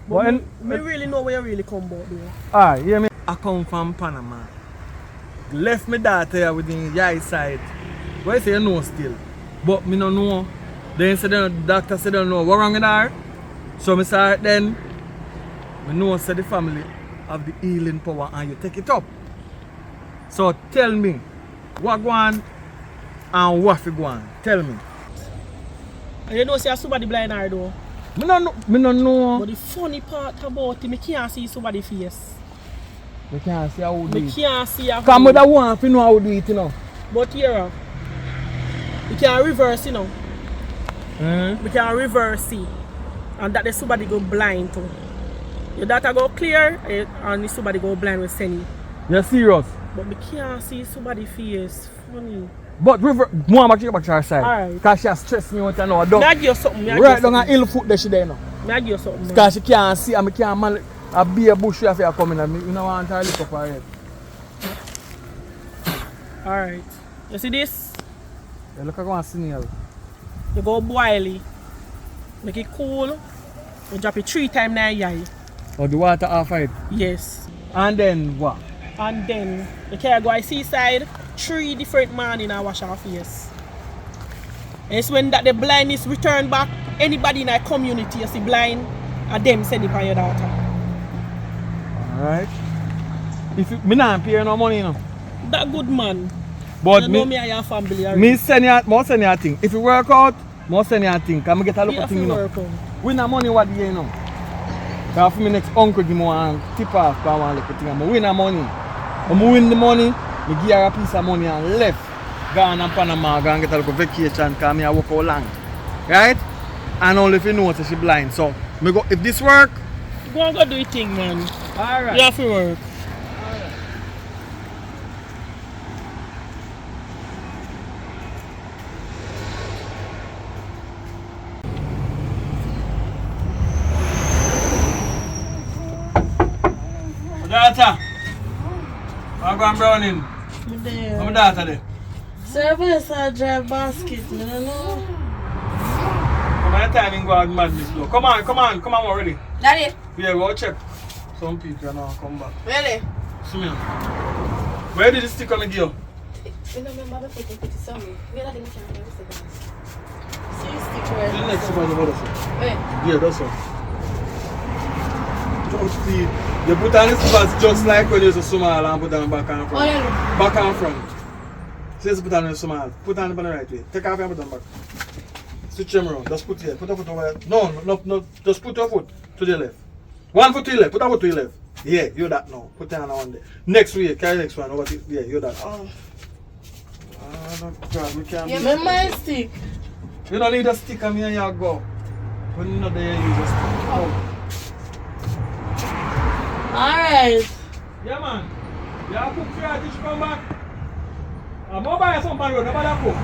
Speaker 8: But me really know where you really come about, though.
Speaker 1: Ah, hear me? I come from Panama. Left my daughter here within the eye side. Why say you know still? But me no know. Then say the doctor said they don't know what wrong with her. So me say then. I know say the family have the healing power and you take it up. So tell me, what go on and what fi go on? Tell me.
Speaker 8: And you know say somebody blind her though.
Speaker 1: Me no know.
Speaker 8: But the funny part about it, me can't see somebody's face.
Speaker 1: Me can't see how do
Speaker 8: Me
Speaker 1: it.
Speaker 8: can't see how.
Speaker 1: Because mother want to know how do it, you know.
Speaker 8: But here, you can reverse, you know. We can reverse it. And that is somebody go blind too. Your data go clear and somebody go blind with Senny.
Speaker 1: You're serious?
Speaker 8: But me can't see somebody's face. Funny.
Speaker 1: But river, more back to her side.
Speaker 8: Alright.
Speaker 1: Because she has stressed me out and know I don't.
Speaker 8: Me I give you something.
Speaker 1: Right down an ill foot there she there now.
Speaker 8: Me I give you something.
Speaker 1: Because she can't see and I can't man a beer bush if you coming and me. You know want her to look up her head.
Speaker 8: Alright. You see this?
Speaker 1: You look like one snail.
Speaker 8: You go boil it. make it cool. We drop it 3 times now, yeah.
Speaker 1: Or the water off it.
Speaker 8: Yes.
Speaker 1: And then what?
Speaker 8: And then you can go to seaside, 3 different morning and wash our face. And it's when that the blindness return back, anybody in our community you see blind, and them send it on your daughter.
Speaker 1: Alright. If you, me not pay no money, you know.
Speaker 8: That good man.
Speaker 1: But
Speaker 8: you
Speaker 1: me,
Speaker 8: know me and your family already.
Speaker 1: me send you a thing. If you work out, more send you a thing. Can I get a look at thing, you know. We no money what you know. Because for me next uncle give me one tip off because I want to look at thing. I win the money. When I win the money, I give her a piece of money and left. Gone to Panama, go and get a little vacation because I work out long. Right? And only if you know that she blind. So, me go, if this work,
Speaker 8: go and go do your thing, man.
Speaker 1: Alright.
Speaker 8: You have to work.
Speaker 1: Daughter, I'm going browning. I'm daughter there.
Speaker 4: Service I drive basket, I don't know.
Speaker 1: Come on, time in go out madness though. Come on already.
Speaker 7: Daddy.
Speaker 1: Yeah, go check. Some people now come back.
Speaker 7: Really?
Speaker 1: See me. Where did the stick on the gear?
Speaker 7: You know, my mother put it somewhere. Where did you find it?
Speaker 4: See you stick
Speaker 1: The next one, the mother.
Speaker 7: Where?
Speaker 1: Yeah, that's all. Just see, you put on the slippers just like when you use a small and put on back and front.
Speaker 7: Oh, yeah.
Speaker 1: Back and front. So you put on the small. Put on the right way. Take off and put on back. Switch them around. Just put here. Put your foot over here. No. Just put your foot to the left. One foot to the left. Put your foot to the left. Yeah, you that now. Put your hand on there. Next way. Carry the next one over to, yeah, you that.
Speaker 4: Oh.
Speaker 1: No, God, we can't.
Speaker 4: Yeah, me my stick.
Speaker 1: You don't need a stick and me and you go. When you're not there, you use a stick. Oh.
Speaker 4: Alright.
Speaker 1: Yeah, man. You have to cook for your dish come back. I'm going to buy some pan road. Nobody cook.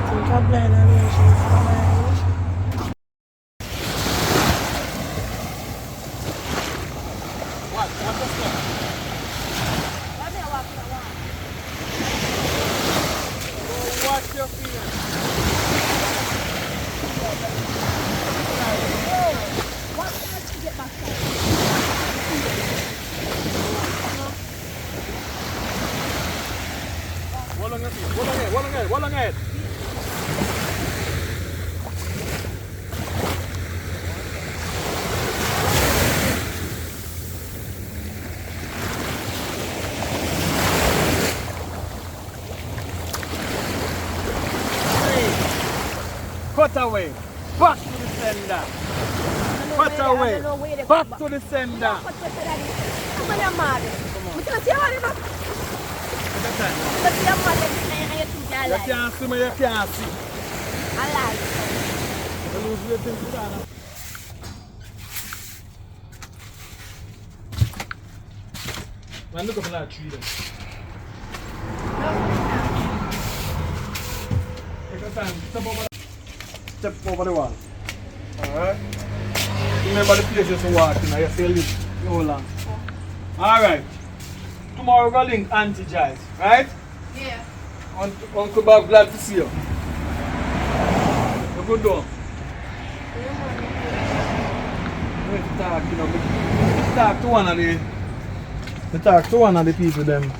Speaker 4: Think I'm blind and she's
Speaker 1: What's the stuff? Watch your feet. Wall on head. Cut away. Back to the sender. Cut away. Back to the sender. You can't see me, you can't see.
Speaker 6: I like
Speaker 1: You lose your thing to that. Man, look up at that tree there. Take your time. Step over the wall. Alright? Remember the places you walk in, you feel it. You hold on. Alright. Tomorrow we're going to link anti-jive, right?
Speaker 7: Yeah.
Speaker 1: Uncle Bob, glad to see you. You good though? Talk to one of the people them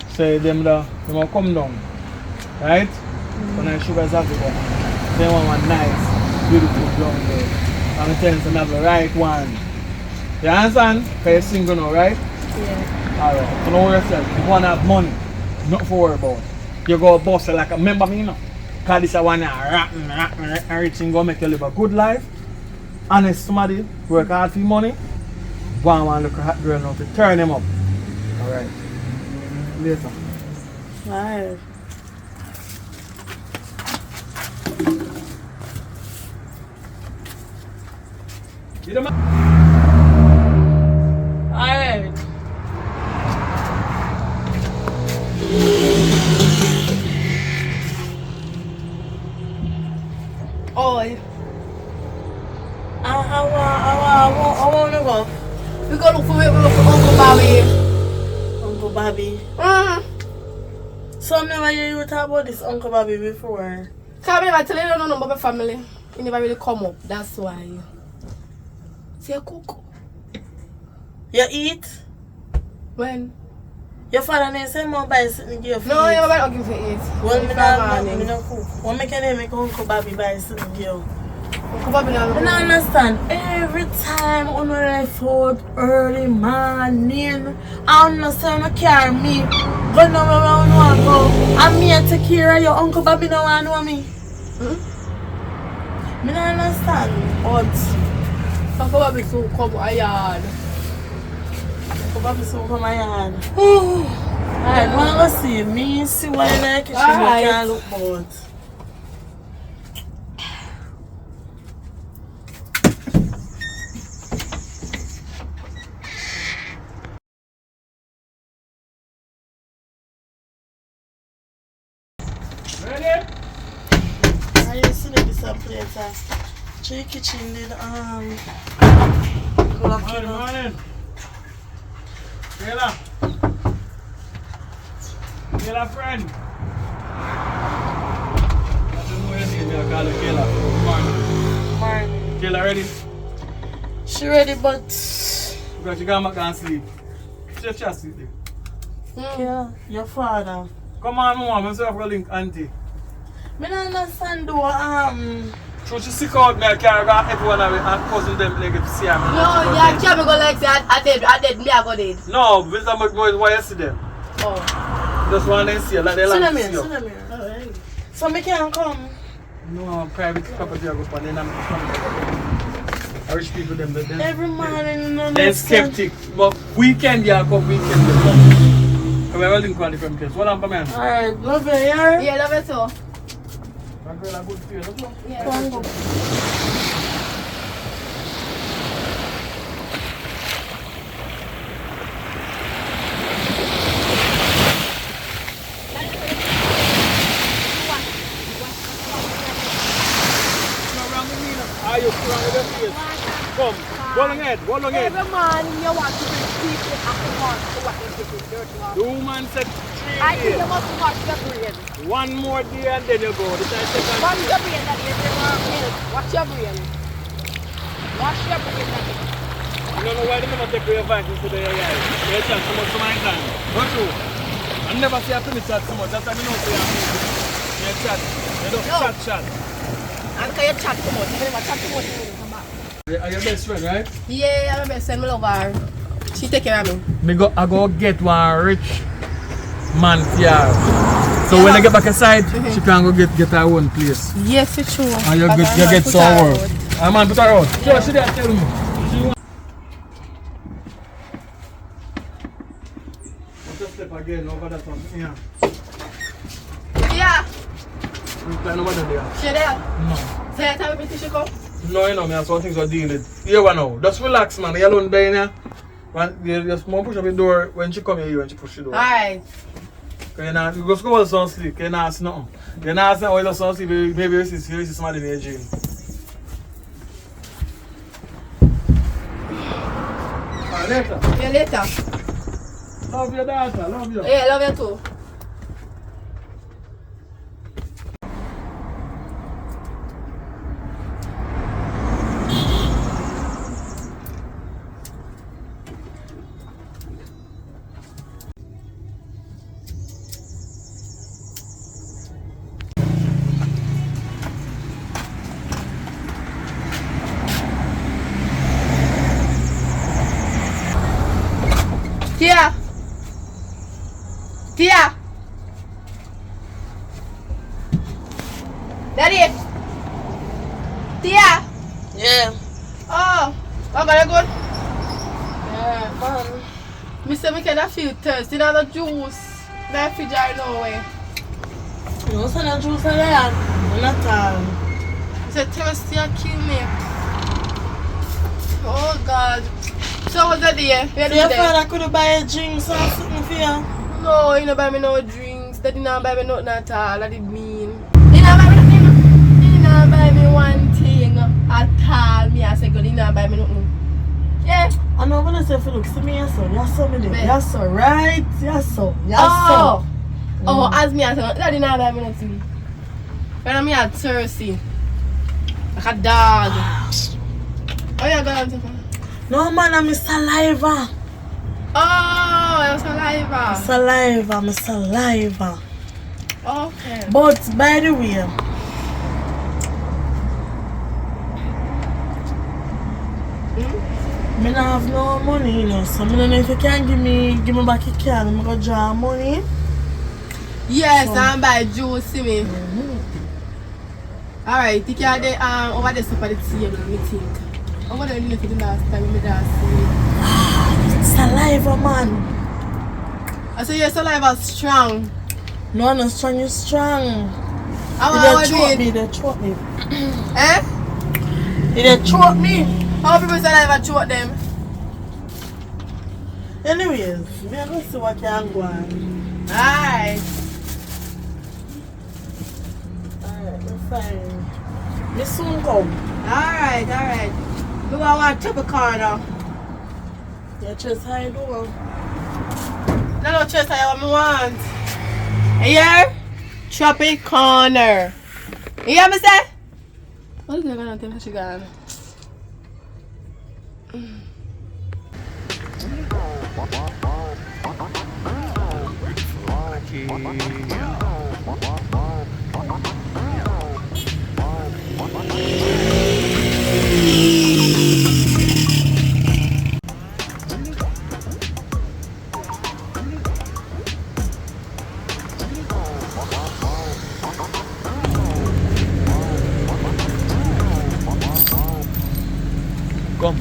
Speaker 1: say them will come down. Right? When I sugar Africa. They want one nice, beautiful drum there. And I'm telling them have the right one. You understand? Because you're single now, right?
Speaker 4: Yeah.
Speaker 1: Alright. So don't worry yourself. You want to have money. Nothing to worry about. You go bust like a member me, you know. Because this is one rotten, everything go make you live a good life. Honest somebody, work hard for your money. Go and look at hot girl now to turn them up. Alright. Later.
Speaker 4: Alright.
Speaker 1: You don't
Speaker 4: Alright.
Speaker 7: Oh,
Speaker 4: I want to go.
Speaker 7: we go look for Uncle Bobby.
Speaker 4: Uncle Bobby. So I never hear you talk about this Uncle Bobby before.
Speaker 7: Can't never tell you no about my family. You never really come up. That's why. See, you cook.
Speaker 4: You eat?
Speaker 7: When?
Speaker 4: Your father didn't say more buy something give you.
Speaker 7: No, you never give you eat.
Speaker 4: Well, me not cook. What make you make Uncle Bobby buy something give you?
Speaker 7: Uncle Bobby not
Speaker 4: I don't understand. Every time on the left out early morning, I'm not saying I carry me. Go now where I want to go. I'm here to take care of your Uncle Bobby now want to know me. I don't understand. But
Speaker 7: Uncle Bobby soon come a yard.
Speaker 4: Uncle Bobby soon come a yard. Alright, I want to see me, see what I like. She can't look bored.
Speaker 1: Ready?
Speaker 4: I used to do this place. Check kitchen did
Speaker 1: Morning,
Speaker 4: go up
Speaker 1: morning. Kayla. Kayla friend. I don't know your name, I call her Kayla. Morning. Kayla ready?
Speaker 4: She ready, but
Speaker 1: Because she got back and sleep. She just sleep there.
Speaker 4: yeah, your father.
Speaker 1: Come on, mom, I'm sorry for link auntie.
Speaker 4: I don't understand though.
Speaker 1: So she sick out me, I can't go everyone of and cousin them like to see her.
Speaker 7: No, yeah, can't go like that. I did, me I go dead.
Speaker 1: No, visit my boys, why you see them?
Speaker 7: Oh.
Speaker 1: Just want them to see you, like they like to see you.
Speaker 4: Alright. So me can't come.
Speaker 1: No, private property I go for, then I'm rich people them.
Speaker 4: Every morning, no.
Speaker 1: They're skeptic, but weekend you come, weekend you come. Come here, link on the different place. What up, man?
Speaker 4: Alright, love you here.
Speaker 7: Yeah, love it too.
Speaker 1: My girl, a good feel, look.
Speaker 7: Yeah.
Speaker 1: Are you strong with your face? Come, go along ahead, go along ahead.
Speaker 2: Every morning you want to bring people at the house to what they do dirty work.
Speaker 1: The woman said 3
Speaker 2: I think
Speaker 1: days.
Speaker 2: you must wash your brain.
Speaker 1: One more day and then you go. This is second
Speaker 2: Wash
Speaker 1: day.
Speaker 2: your brain that you bring her milk. Wash your brain. Wash your brain that you.
Speaker 1: I don't know why they never take your advice into the AI. They chat so much to my time. Not true. I never see a finish chat so much. That's why I know say they chat. They don't chat.
Speaker 2: And can you chat too much? You never chat too much, you will come back.
Speaker 1: Are your best friend, right?
Speaker 7: Yeah, I'm best friend. Me love her. She take care of me.
Speaker 1: I go get one rich man here. So when I get back aside, she can go get her own place.
Speaker 7: Yes, it's true.
Speaker 1: And you get some work. Ah man, put her out. Sure, she there tell me. She want. Just step again over that one. Yeah.
Speaker 7: Yeah.
Speaker 1: Nobody there.
Speaker 7: She there.
Speaker 1: No.
Speaker 7: So you tell me she come?
Speaker 1: No, you know, me have some things to deal with. Here one now. Just relax, man. You alone there, yeah? You just push up the door when she come here, when she push the door.
Speaker 7: Alright.
Speaker 1: You go school some sleep. You not ask nothing. You not ask nothing while some sleep. Maybe you see somebody in your dream. Later.
Speaker 7: Yeah, later.
Speaker 1: Love your daughter. Love you.
Speaker 7: Yeah, love you too. Tia! Tia! Daddy! Tia!
Speaker 4: Yeah.
Speaker 7: Oh! Oh, very good.
Speaker 4: Yeah, man.
Speaker 7: Me say me kind of feel thirsty. Now the juice. The fridge are no way.
Speaker 4: You know, some juice are there. Not all.
Speaker 7: Me say thirsty and kill me. Oh God. So what's the day? Where
Speaker 4: So your
Speaker 7: the day?
Speaker 4: father could buy a drinks or something for you?
Speaker 7: No, he don't buy me no drinks. Daddy not buy me nothing at all. That did mean. He not buy me nothing. He not buy me one thing at all. Me I say good. He not buy me nothing. Yeah.
Speaker 4: I know when I say, look, see me, yes, sir. Yes, sir, me there.
Speaker 7: Where?
Speaker 4: Yes, sir, right? Yes, sir. Yes,
Speaker 7: Oh.
Speaker 4: sir.
Speaker 7: Oh, as me I say, Daddy not buy me nothing. When I'm here thirsty. Like a dog. Oh, you going to
Speaker 4: No, man, I'm saliva.
Speaker 7: Oh, your saliva.
Speaker 4: Saliva, my saliva.
Speaker 7: Okay.
Speaker 4: But, by the way, me not have no money, you know, so I don't know if you can give me back a can, I'm gonna draw money.
Speaker 7: Yes, I'm by juice, see me. Alright, take care of the over the super the table, me think. I'm gonna need for the last time me just see.
Speaker 4: Saliva, man.
Speaker 7: I say your saliva strong.
Speaker 4: No, no, strong, you strong.
Speaker 7: How
Speaker 4: They choke me.
Speaker 7: Eh?
Speaker 4: They choke me.
Speaker 7: How people saliva choke them?
Speaker 4: Anyways, me I go see what can go on.
Speaker 7: Alright.
Speaker 4: Alright, we're fine. Me soon come.
Speaker 7: Alright. We want to top a corner.
Speaker 4: Your chest high door.
Speaker 7: No, chest I what me want. Here? Choppy corner. You hear me say? What is it gonna tell me she got?
Speaker 1: Come.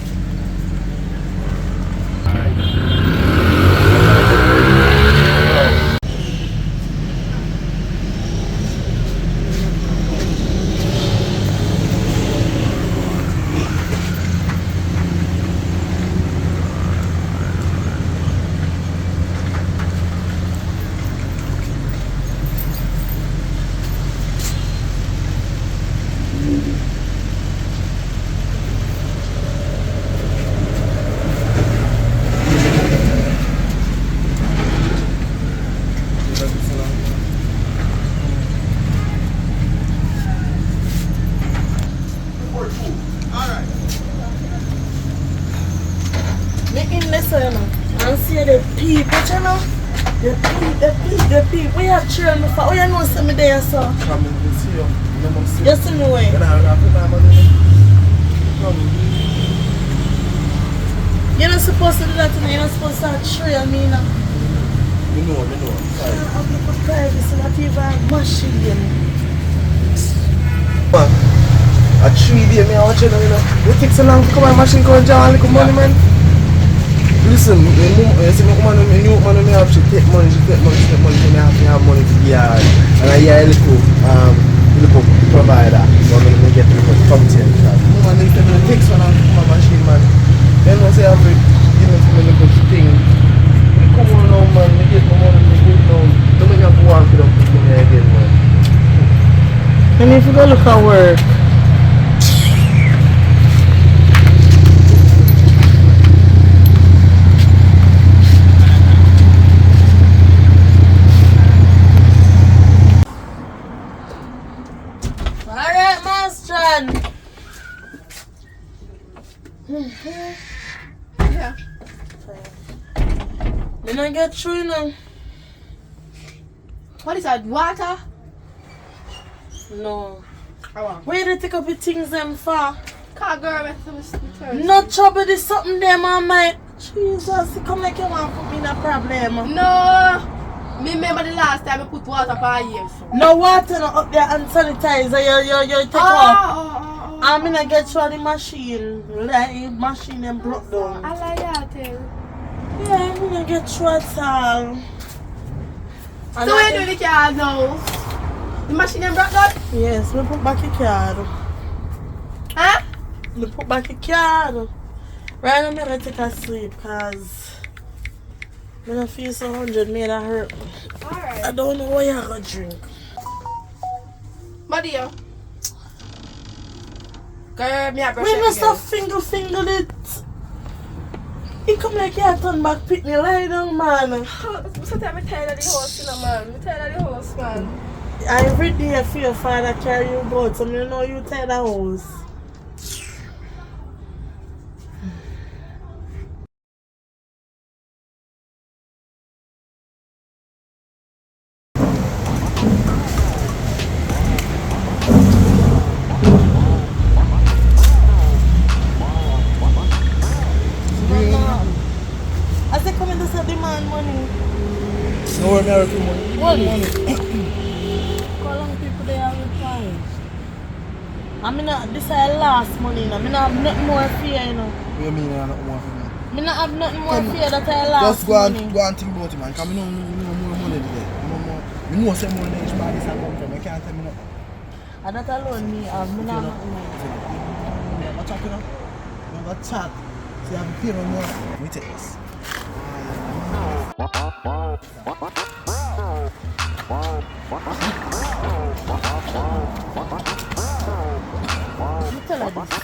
Speaker 4: And see the people, you know? The people. We have children before. Oh, you know, see me there, so.
Speaker 5: Come and see you. You must see.
Speaker 4: You see me where? You're not supposed to do that to me. You're not supposed to trail me now.
Speaker 5: Me know. Sorry.
Speaker 4: I'm going to privacy, not even machine.
Speaker 5: A 3 day, me watch it, you know. It takes so long to come and machine come and draw a little money, man. Listen, you see, my new man, me have to take money, so me have to have money to the yard. And I hear a little provider, so me get a little something. Man, they say, it takes so long to come and machine, man. Then once I have to give me some little thing, we come on now, man, me get my money, me good now. Don't make me have to work with them people here again, man.
Speaker 4: And if you go look at work, alright, Master.
Speaker 7: Yeah.
Speaker 4: Me not get through now.
Speaker 7: What is that? Water?
Speaker 4: No.
Speaker 7: Oh,
Speaker 4: Where they take up the things them for?
Speaker 7: car girl, I'm
Speaker 4: No trouble, this something there, man, mate. Jesus, you come like you want to put me in a problem.
Speaker 7: No. Me remember the last time I put water for a year. So.
Speaker 4: No water no up there and sanitizer, you take off. I'm gonna get through the machine. Like the machine and broke down.
Speaker 7: I like that too.
Speaker 4: Yeah, I'm gonna get through it all.
Speaker 7: So where do the car now? The machine and broke down?
Speaker 4: Yes, we put back a card.
Speaker 7: Huh?
Speaker 4: We put back a card. Right now I'm gonna take a sleep because I don't feel so 100 made that hurt.
Speaker 7: Alright.
Speaker 4: I don't know what you're gonna drink.
Speaker 7: My dear. Girl, me a brush
Speaker 4: When
Speaker 7: up
Speaker 4: you stop finger it, it come like you turn back pick me lie down, man.
Speaker 7: Sometimes I'm tired of the house, you know, man. I'm tired of the house, man.
Speaker 4: Every day I feel your father carry you about, so I know you tell the house. I say come in to say demand money.
Speaker 5: No worry, me have too much money.
Speaker 4: How long people they have reply? I mean, this is last money, you know. I mean, I have nothing more fear, you know.
Speaker 5: What do you mean I don't want for me?
Speaker 4: I not have nothing more fear that I last
Speaker 5: Just go
Speaker 4: money.
Speaker 5: and think about it, man. Because I know more money today. I know some money is bad this and come. I can't tell me nothing.
Speaker 4: And that alone me have me not nothing more.
Speaker 5: Never chat, you know. Never chat. See, I'm paying on more. Let me take this.
Speaker 4: You tell her this.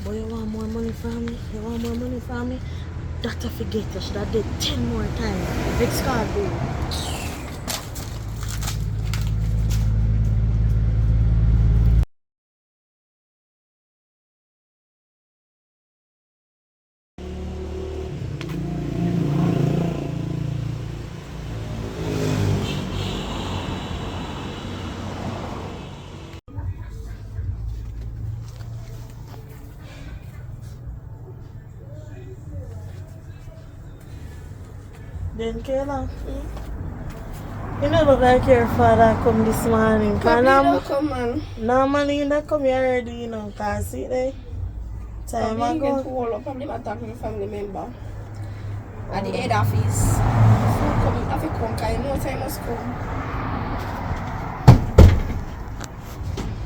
Speaker 4: Boy, you want more money from me? You want more money from me? Doctor forget you should have did 10 more times. Next card, baby. Then Kayla, you know look like your father come this morning.
Speaker 7: Papi don't come, man.
Speaker 4: No money not come here already, you know, cause see there. Time
Speaker 7: Papi get
Speaker 4: ago.
Speaker 7: to all up. Probably attack my family member. At the head office. If you come, because you know time must come.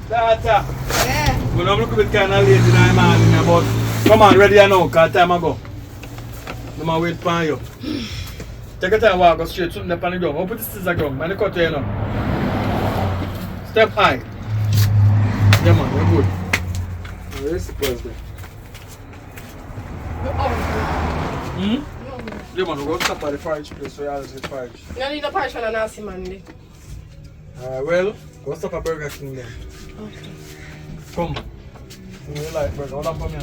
Speaker 1: Tata.
Speaker 7: Yeah.
Speaker 1: Well, I'm looking a bit kind of late in the morning, but come on, ready now, because time I go. I'm going to wait for you. Take your time, walk, go straight, something up on the ground. Open the scissors ground, man, the cut you know. Step high. Yeah, man, you're good. Where's the president? Yeah, man, we're going to stop at the porridge place, so you always get porridge.
Speaker 7: You don't need no porridge for a nasty man.
Speaker 1: Well, go stop at Burger King then.
Speaker 7: Okay.
Speaker 1: Come. You like burger, hold on for me.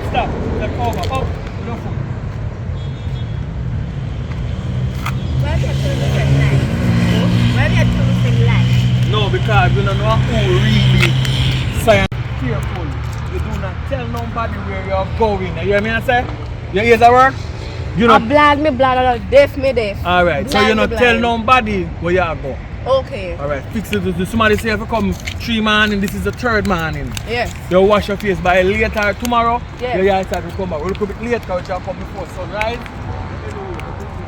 Speaker 1: Stop. Step over. Up. No foot.
Speaker 9: Where we are closing light? Where we are closing light?
Speaker 1: No, because you don't know who really science careful. You do not tell nobody where you're going. You hear me I say? Your ears are work? You
Speaker 9: I
Speaker 1: not
Speaker 9: blind me blind, deaf me deaf.
Speaker 1: alright, so you not tell nobody where you go.
Speaker 9: Okay.
Speaker 1: Alright, fix it. Somebody say if you come 3 morning, this is the 3rd morning.
Speaker 9: Yes.
Speaker 1: You wash your face by later tomorrow.
Speaker 9: Yes.
Speaker 1: You start to come back. We'll look a bit late because you come before sunrise. You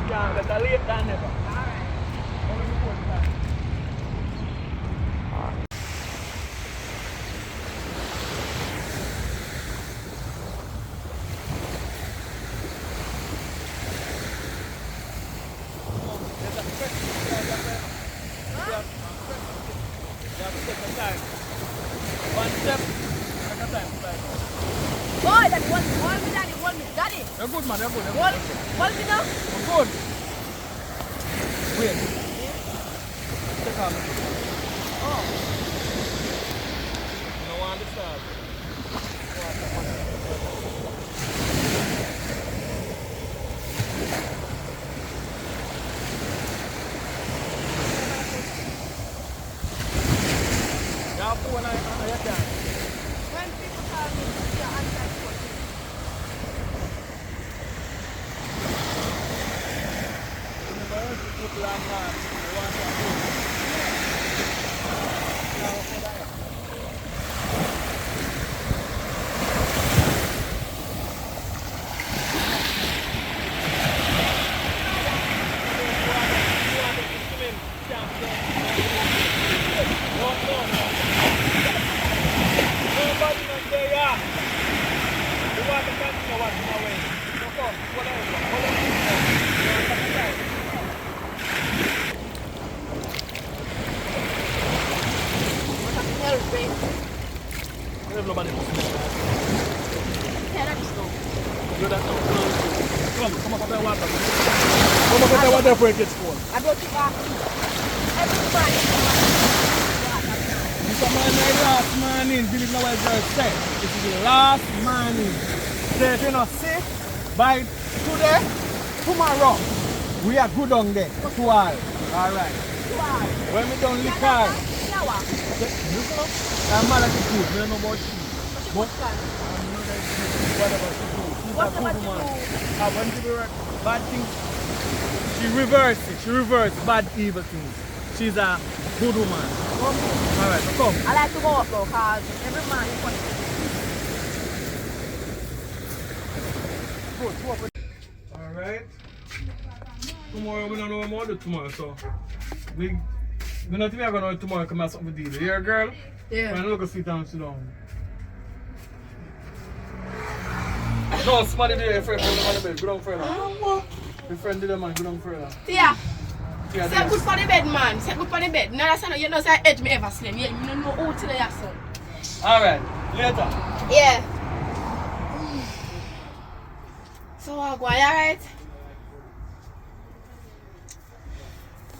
Speaker 1: can't better late than never.
Speaker 9: Boy, daddy, what me, daddy?
Speaker 1: You You're good, man. You're good.
Speaker 4: What me now?
Speaker 1: I'm good. Wait. Take off.
Speaker 4: Oh.
Speaker 1: You don't want to start. Yeah, when I can.
Speaker 7: When people tell me you're anti-sporting,
Speaker 1: Nobody knows.
Speaker 7: yeah, that's so.
Speaker 1: Do that now. Come up with the water. Come up with the water before it gets cold.
Speaker 7: I go to back. Everybody.
Speaker 1: Mr. Man, my last morning, believe me what I said. This is the last morning. So if you're not sick, by today, tomorrow, we are good on there. To all. Alright. When we don't lick hard. I'm mad at the food. We don't know about she. But whatever she do. She's a good woman. When she do bad things, she reverses. She reverses bad evil things. She's a good woman. Alright, so come.
Speaker 7: I like to go up though, because every man is funny.
Speaker 1: Alright. Tomorrow we don't know what we're going to do tomorrow, so we don't think we're going to do tomorrow come have something to do. You hear, girl?
Speaker 7: Yeah.
Speaker 1: I'm not going to sit down and sit down. No, somebody did your friend on the bed. Go down further. Your friend did a man, go down further.
Speaker 7: Yeah.
Speaker 1: Yeah,
Speaker 7: Set good for the bed, man. Set good for the bed. Now that's not you know say edge me ever slim. Yeah, you don't know how to lay your son.
Speaker 1: Alright, later.
Speaker 7: Yeah. So I go, alright?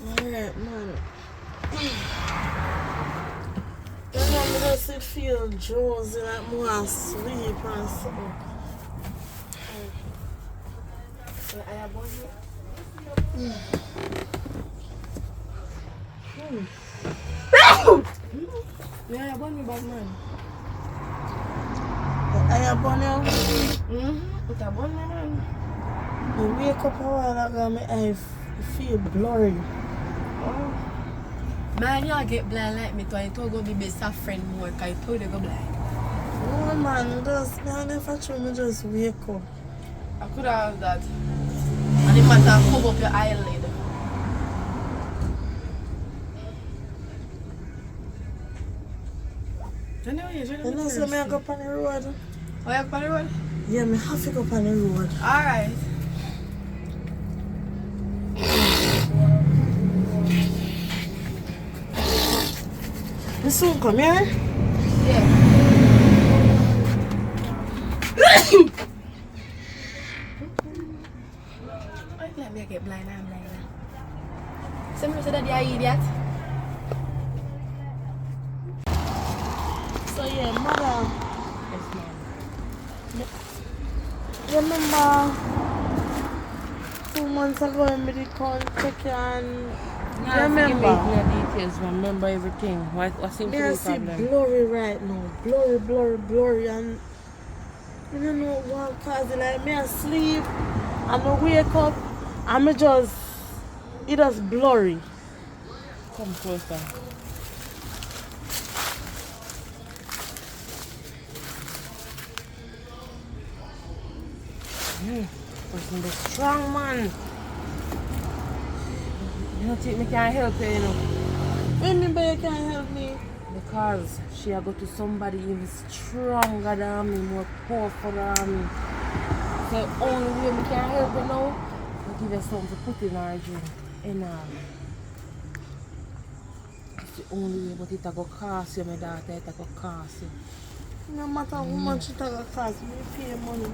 Speaker 4: Alright, man. I just feel drowsy, like more sleep and something.
Speaker 7: So I have one Yeah, I have one bad man.
Speaker 4: I have one now.
Speaker 7: With a bun, man.
Speaker 4: I wake up a while ago, my eyes feel blurry.
Speaker 7: Man, you get blind like me too. I told you go be best of friend more because I told you go blind.
Speaker 4: Oh man, just man, if I try me just wake up.
Speaker 7: I could have that. And it matter cover up your eyelid.
Speaker 4: You know, so me I go up on the road.
Speaker 7: Oh, you go on the road?
Speaker 4: Yeah, me have to go up on the road.
Speaker 7: Alright.
Speaker 4: You soon come here?
Speaker 7: Yeah. Let me get blind, I'm blind. Somebody said that you're an idiot.
Speaker 4: So yeah, mother.
Speaker 7: Yes, ma'am.
Speaker 4: You remember 2 months ago when we did come check you and
Speaker 3: Yeah,
Speaker 4: remember?
Speaker 3: no details, remember everything. What seems to
Speaker 4: Me
Speaker 3: be
Speaker 4: I
Speaker 3: the
Speaker 4: see
Speaker 3: problem?
Speaker 4: blurry right now. Blurry and I don't know what cause it. Like me I sleep and I wake up and it just blurry.
Speaker 3: Come closer. Person be strong, man. You don't think me can help you, you know?
Speaker 4: Remember you can't help me.
Speaker 3: Because she a go to somebody even stronger than me, more powerful than me. So only way me can help you now, I give her something to put in her drink. In her. It's the only way, but it a go cost you, my daughter, it a go cost you.
Speaker 4: No matter how much it gonna cost me, pay money.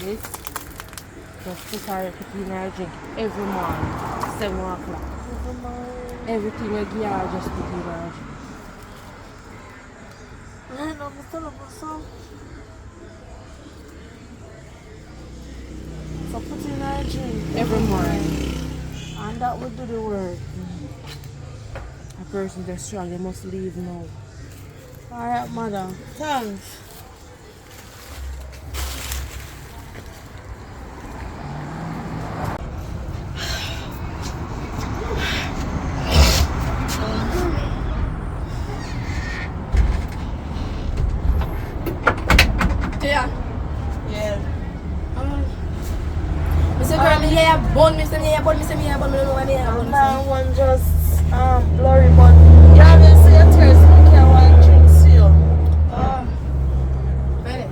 Speaker 3: this. Just put in her drink every morning, 7 o'clock. Everything you give her, just put in her drink.
Speaker 4: I know, I'm still up with some. So put in her drink
Speaker 3: Every morning.
Speaker 4: and that will do the work.
Speaker 3: A person that's strong, they must leave now.
Speaker 4: Alright, madam. Thanks.
Speaker 7: Yeah.
Speaker 4: Yeah.
Speaker 7: Mr. Girl, me here bun, Mr. Me here bun, Mr. Me here bun, me don't know why me here bun.
Speaker 4: That one just blurry, but yeah, they say a thirst. I can't want to drink seal.
Speaker 7: Ready?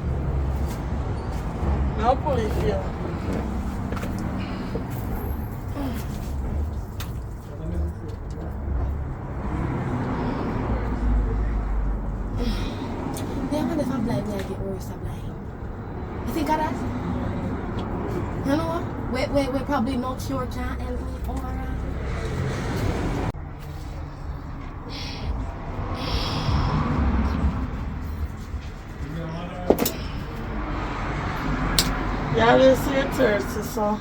Speaker 4: I'll pull it here.
Speaker 7: Yeah, man, if I'm blind, me I get worse, I'm blind. You think of that? You know what? We probably no cure can't help me. Alright.
Speaker 4: Yeah, they say a thirsty, so.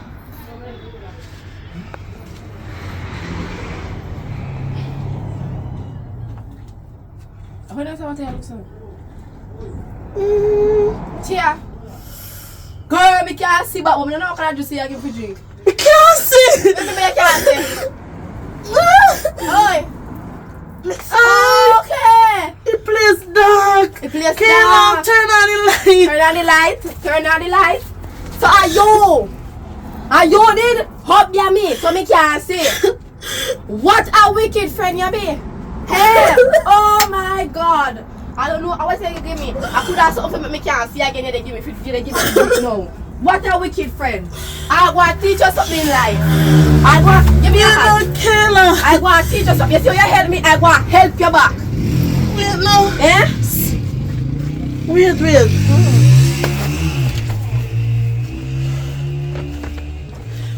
Speaker 7: What does I want to look so? Tia. Girl, me can't see, but woman, I know can I just see again for drink.
Speaker 4: I can't see!
Speaker 7: Listen to me, I can't see. Oi. Okay.
Speaker 4: The place dark.
Speaker 7: The place
Speaker 4: Kayla,
Speaker 7: dark.
Speaker 4: turn on the light.
Speaker 7: Turn on the light. Turn on the light. So are you did hop ya me so me can't see. What a wicked friend you be. Hey, oh my God. I don't know. I was saying you give me. I could have something but me can't see again. They give me 50. They give me 50 now. What a wicked friend. I want to teach you something in life. I want give me a hand.
Speaker 4: Kayla.
Speaker 7: I want to teach you something. You see how you help me? I want to help you back.
Speaker 4: Wait, no.
Speaker 7: Eh?
Speaker 4: Wait.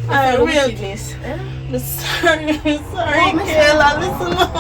Speaker 4: Alright, wait.
Speaker 7: Wickedness.
Speaker 4: I'm sorry,
Speaker 7: Oh, me
Speaker 4: Kayla.
Speaker 7: sorry.
Speaker 4: Listen up.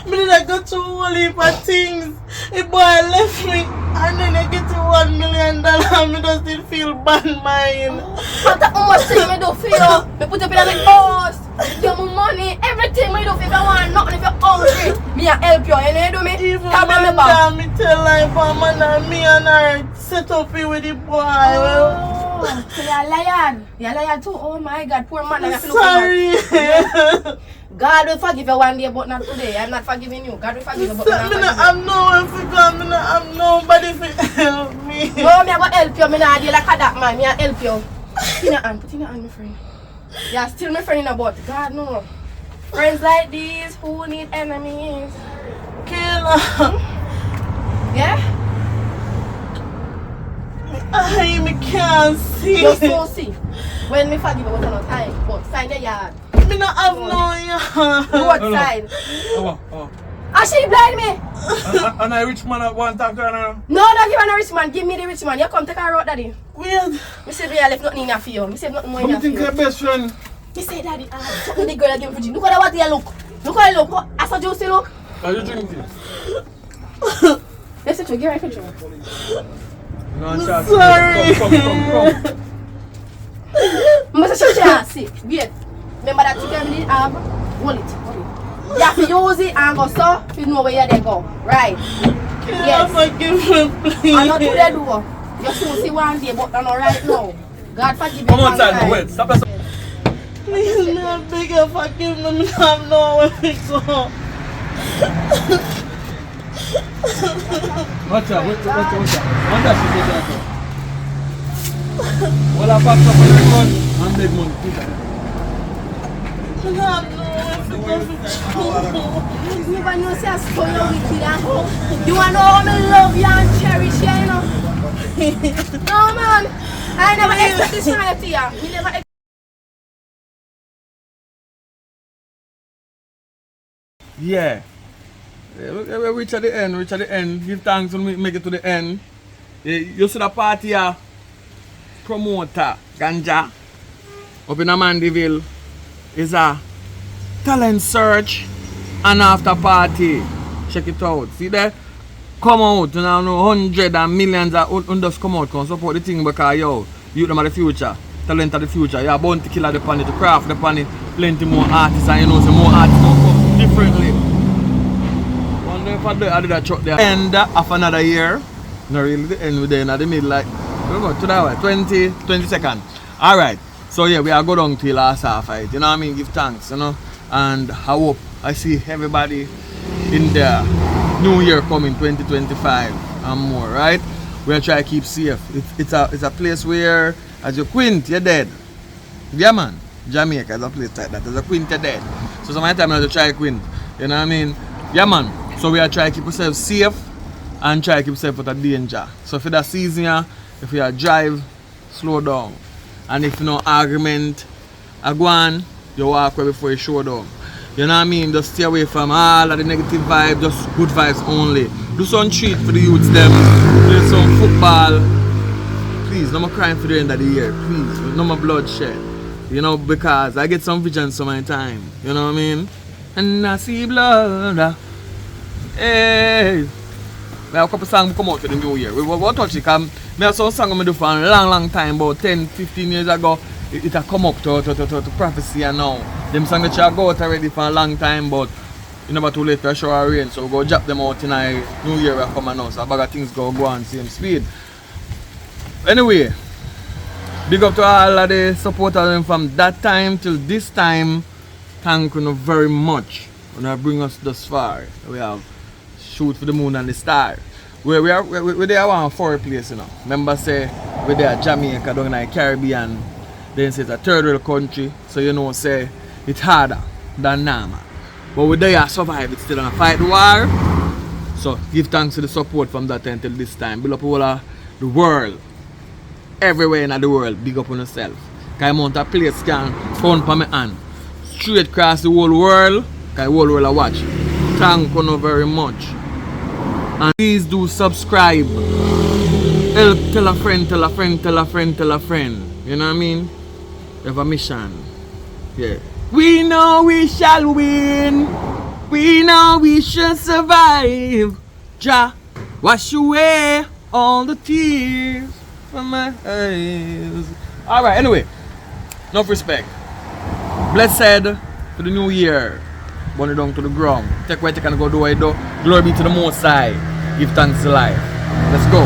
Speaker 4: Me did I go through a whole heap of things. A boy left me and then I get to $1 million and me just did feel bad mind.
Speaker 7: But how much thing me do for you? Me put up in my house, give me money, everything me do for you. If you want nothing, if you're hungry, me a help you. You know you do me?
Speaker 4: Even
Speaker 7: Tell me
Speaker 4: man
Speaker 7: back.
Speaker 4: down, me tell life for man and me and her set up here with the boy. Well,
Speaker 7: Oh, so you're a lion. You're a lion too. Oh my God, poor man. I have to look
Speaker 4: sorry.
Speaker 7: at God will forgive you one day, but not today. I'm not forgiving you. God will forgive you, but
Speaker 4: Me
Speaker 7: not
Speaker 4: not
Speaker 7: forgive
Speaker 4: have no one to go. Me not have nobody to help me.
Speaker 7: you. No, me a go help you. Me not deal like that man. Me a help you. Put in your hand, my friend. You're still my friend in a boat. God no. Friends like these who need enemies.
Speaker 4: Kayla,
Speaker 7: Yeah?
Speaker 4: me can't see.
Speaker 7: You so see. When me forgive you, what's on time? But sign the yard.
Speaker 4: Me not have no yard.
Speaker 7: Roadside.
Speaker 1: Oh.
Speaker 7: Ah, she blind me.
Speaker 1: And I rich man at one time to another.
Speaker 7: No, don't give her no rich man. Give me the rich man. You come take her out, daddy.
Speaker 4: Weird.
Speaker 7: Me say, I left nothing in here for you. Me say nothing more in
Speaker 1: But
Speaker 7: here
Speaker 1: you
Speaker 7: for
Speaker 1: think
Speaker 7: you.
Speaker 1: your best friend?
Speaker 7: Me say, daddy, something the girl again for you. Look at what you look. Look how you look. I saw you still look.
Speaker 1: Are you drinking?
Speaker 7: Let's see, give her a picture.
Speaker 1: No, chat.
Speaker 4: Sorry.
Speaker 1: Come.
Speaker 7: I say, see, wait. Remember that chicken we did have? Hold it. You have to use it and go so you know where they go. Right.
Speaker 4: Yes. Forgive me, please.
Speaker 7: I'm not to the door. You soon see one day, but not right now. God forgive you.
Speaker 1: Come on,
Speaker 7: one
Speaker 1: time.
Speaker 7: time.
Speaker 1: Wait. Stop that.
Speaker 4: Please, not beg you, forgive me. Me have nowhere to go.
Speaker 1: Watch out. Watch out. One that she did that. Well, I packed up on the money and big money.
Speaker 4: Me have nowhere to go.
Speaker 7: You never know say I stole your wicked and you want to know how I love you and cherish you, you know? No, man. I never expect this from you, Tia. Me never expect.
Speaker 1: Yeah. We reach at the end. Give thanks when we make it to the end. You see the party here. promoter, Ganja, up in Mandeville, is a talent search and after party. Check it out. See there? Come out, you know, hundreds and millions of just come out, come support the thing because yo, youth them are the future, talent of the future. Yeah, bounty killer the planet, to craft the planet, plenty more artists and you know, some more artists come differently. Wonder if I do that truck there. End of another year. Not really the end, with the end of the middle, like, to that way, 20 seconds. Alright, so yeah, we are go down till last half fight, you know what I mean? Give thanks, you know, and I hope I see everybody in there. New year coming, 2025 and more, right? We'll try to keep safe. It's a place where, as you quint, you're dead. Yeah, man. Jamaica is a place like that. As a quint, you're dead. So sometimes I have to try to quint. You know what I mean? Yeah, man. So we are trying to keep ourselves safe and try to keep ourselves out of danger. So for that season, if you drive, slow down. And if you know argument, go on, you walk away before you show down. You know what I mean? Just stay away from all of the negative vibes, just good vibes only. Do some treat for the youths them, play some football. Please, no more crying for the end of the year, please. No more bloodshed. You know, because I get some visions for my time. You know what I mean? And I see blood. Hey. We have a couple songs come out for the new year. We will touch it because I have some song I do for a long time, about 10-15 years ago. It has come up to prophecy and now. Them songs that you go out already for a long time, but it's never too late for a shower rain. So we go drop them out in a new year we come now. So a bag of things go on same speed. Anyway, big up to all of the supporters from that time till this time. Thank you very much. When I bring us thus far. We have Shoot for the Moon and the Star. We're there one four place, you know. Remember say we're there Jamaica down in the Caribbean. Then say it's a third world country, so you know say it's harder than normal. But we're there survive, it's still gonna fight the war. So give thanks to the support from that time till this time. Build up all of the world. Everywhere in the world, big up on yourself. Cause amount of place can count for my hand. Straight across the whole world, cause the whole world I watch. Thank you very much. And please do subscribe. Help tell a friend, tell a friend, tell a friend, tell a friend. You know what I mean? We have a mission. Yeah. We know we shall win. We know we shall survive. Jah, wash away all the tears from my eyes. Alright, anyway. Enough respect. Blessed for the new year. Burn it down to the ground. Take what you can go do what you do. Glory be to the Most High. Give thanks to life. Let's go.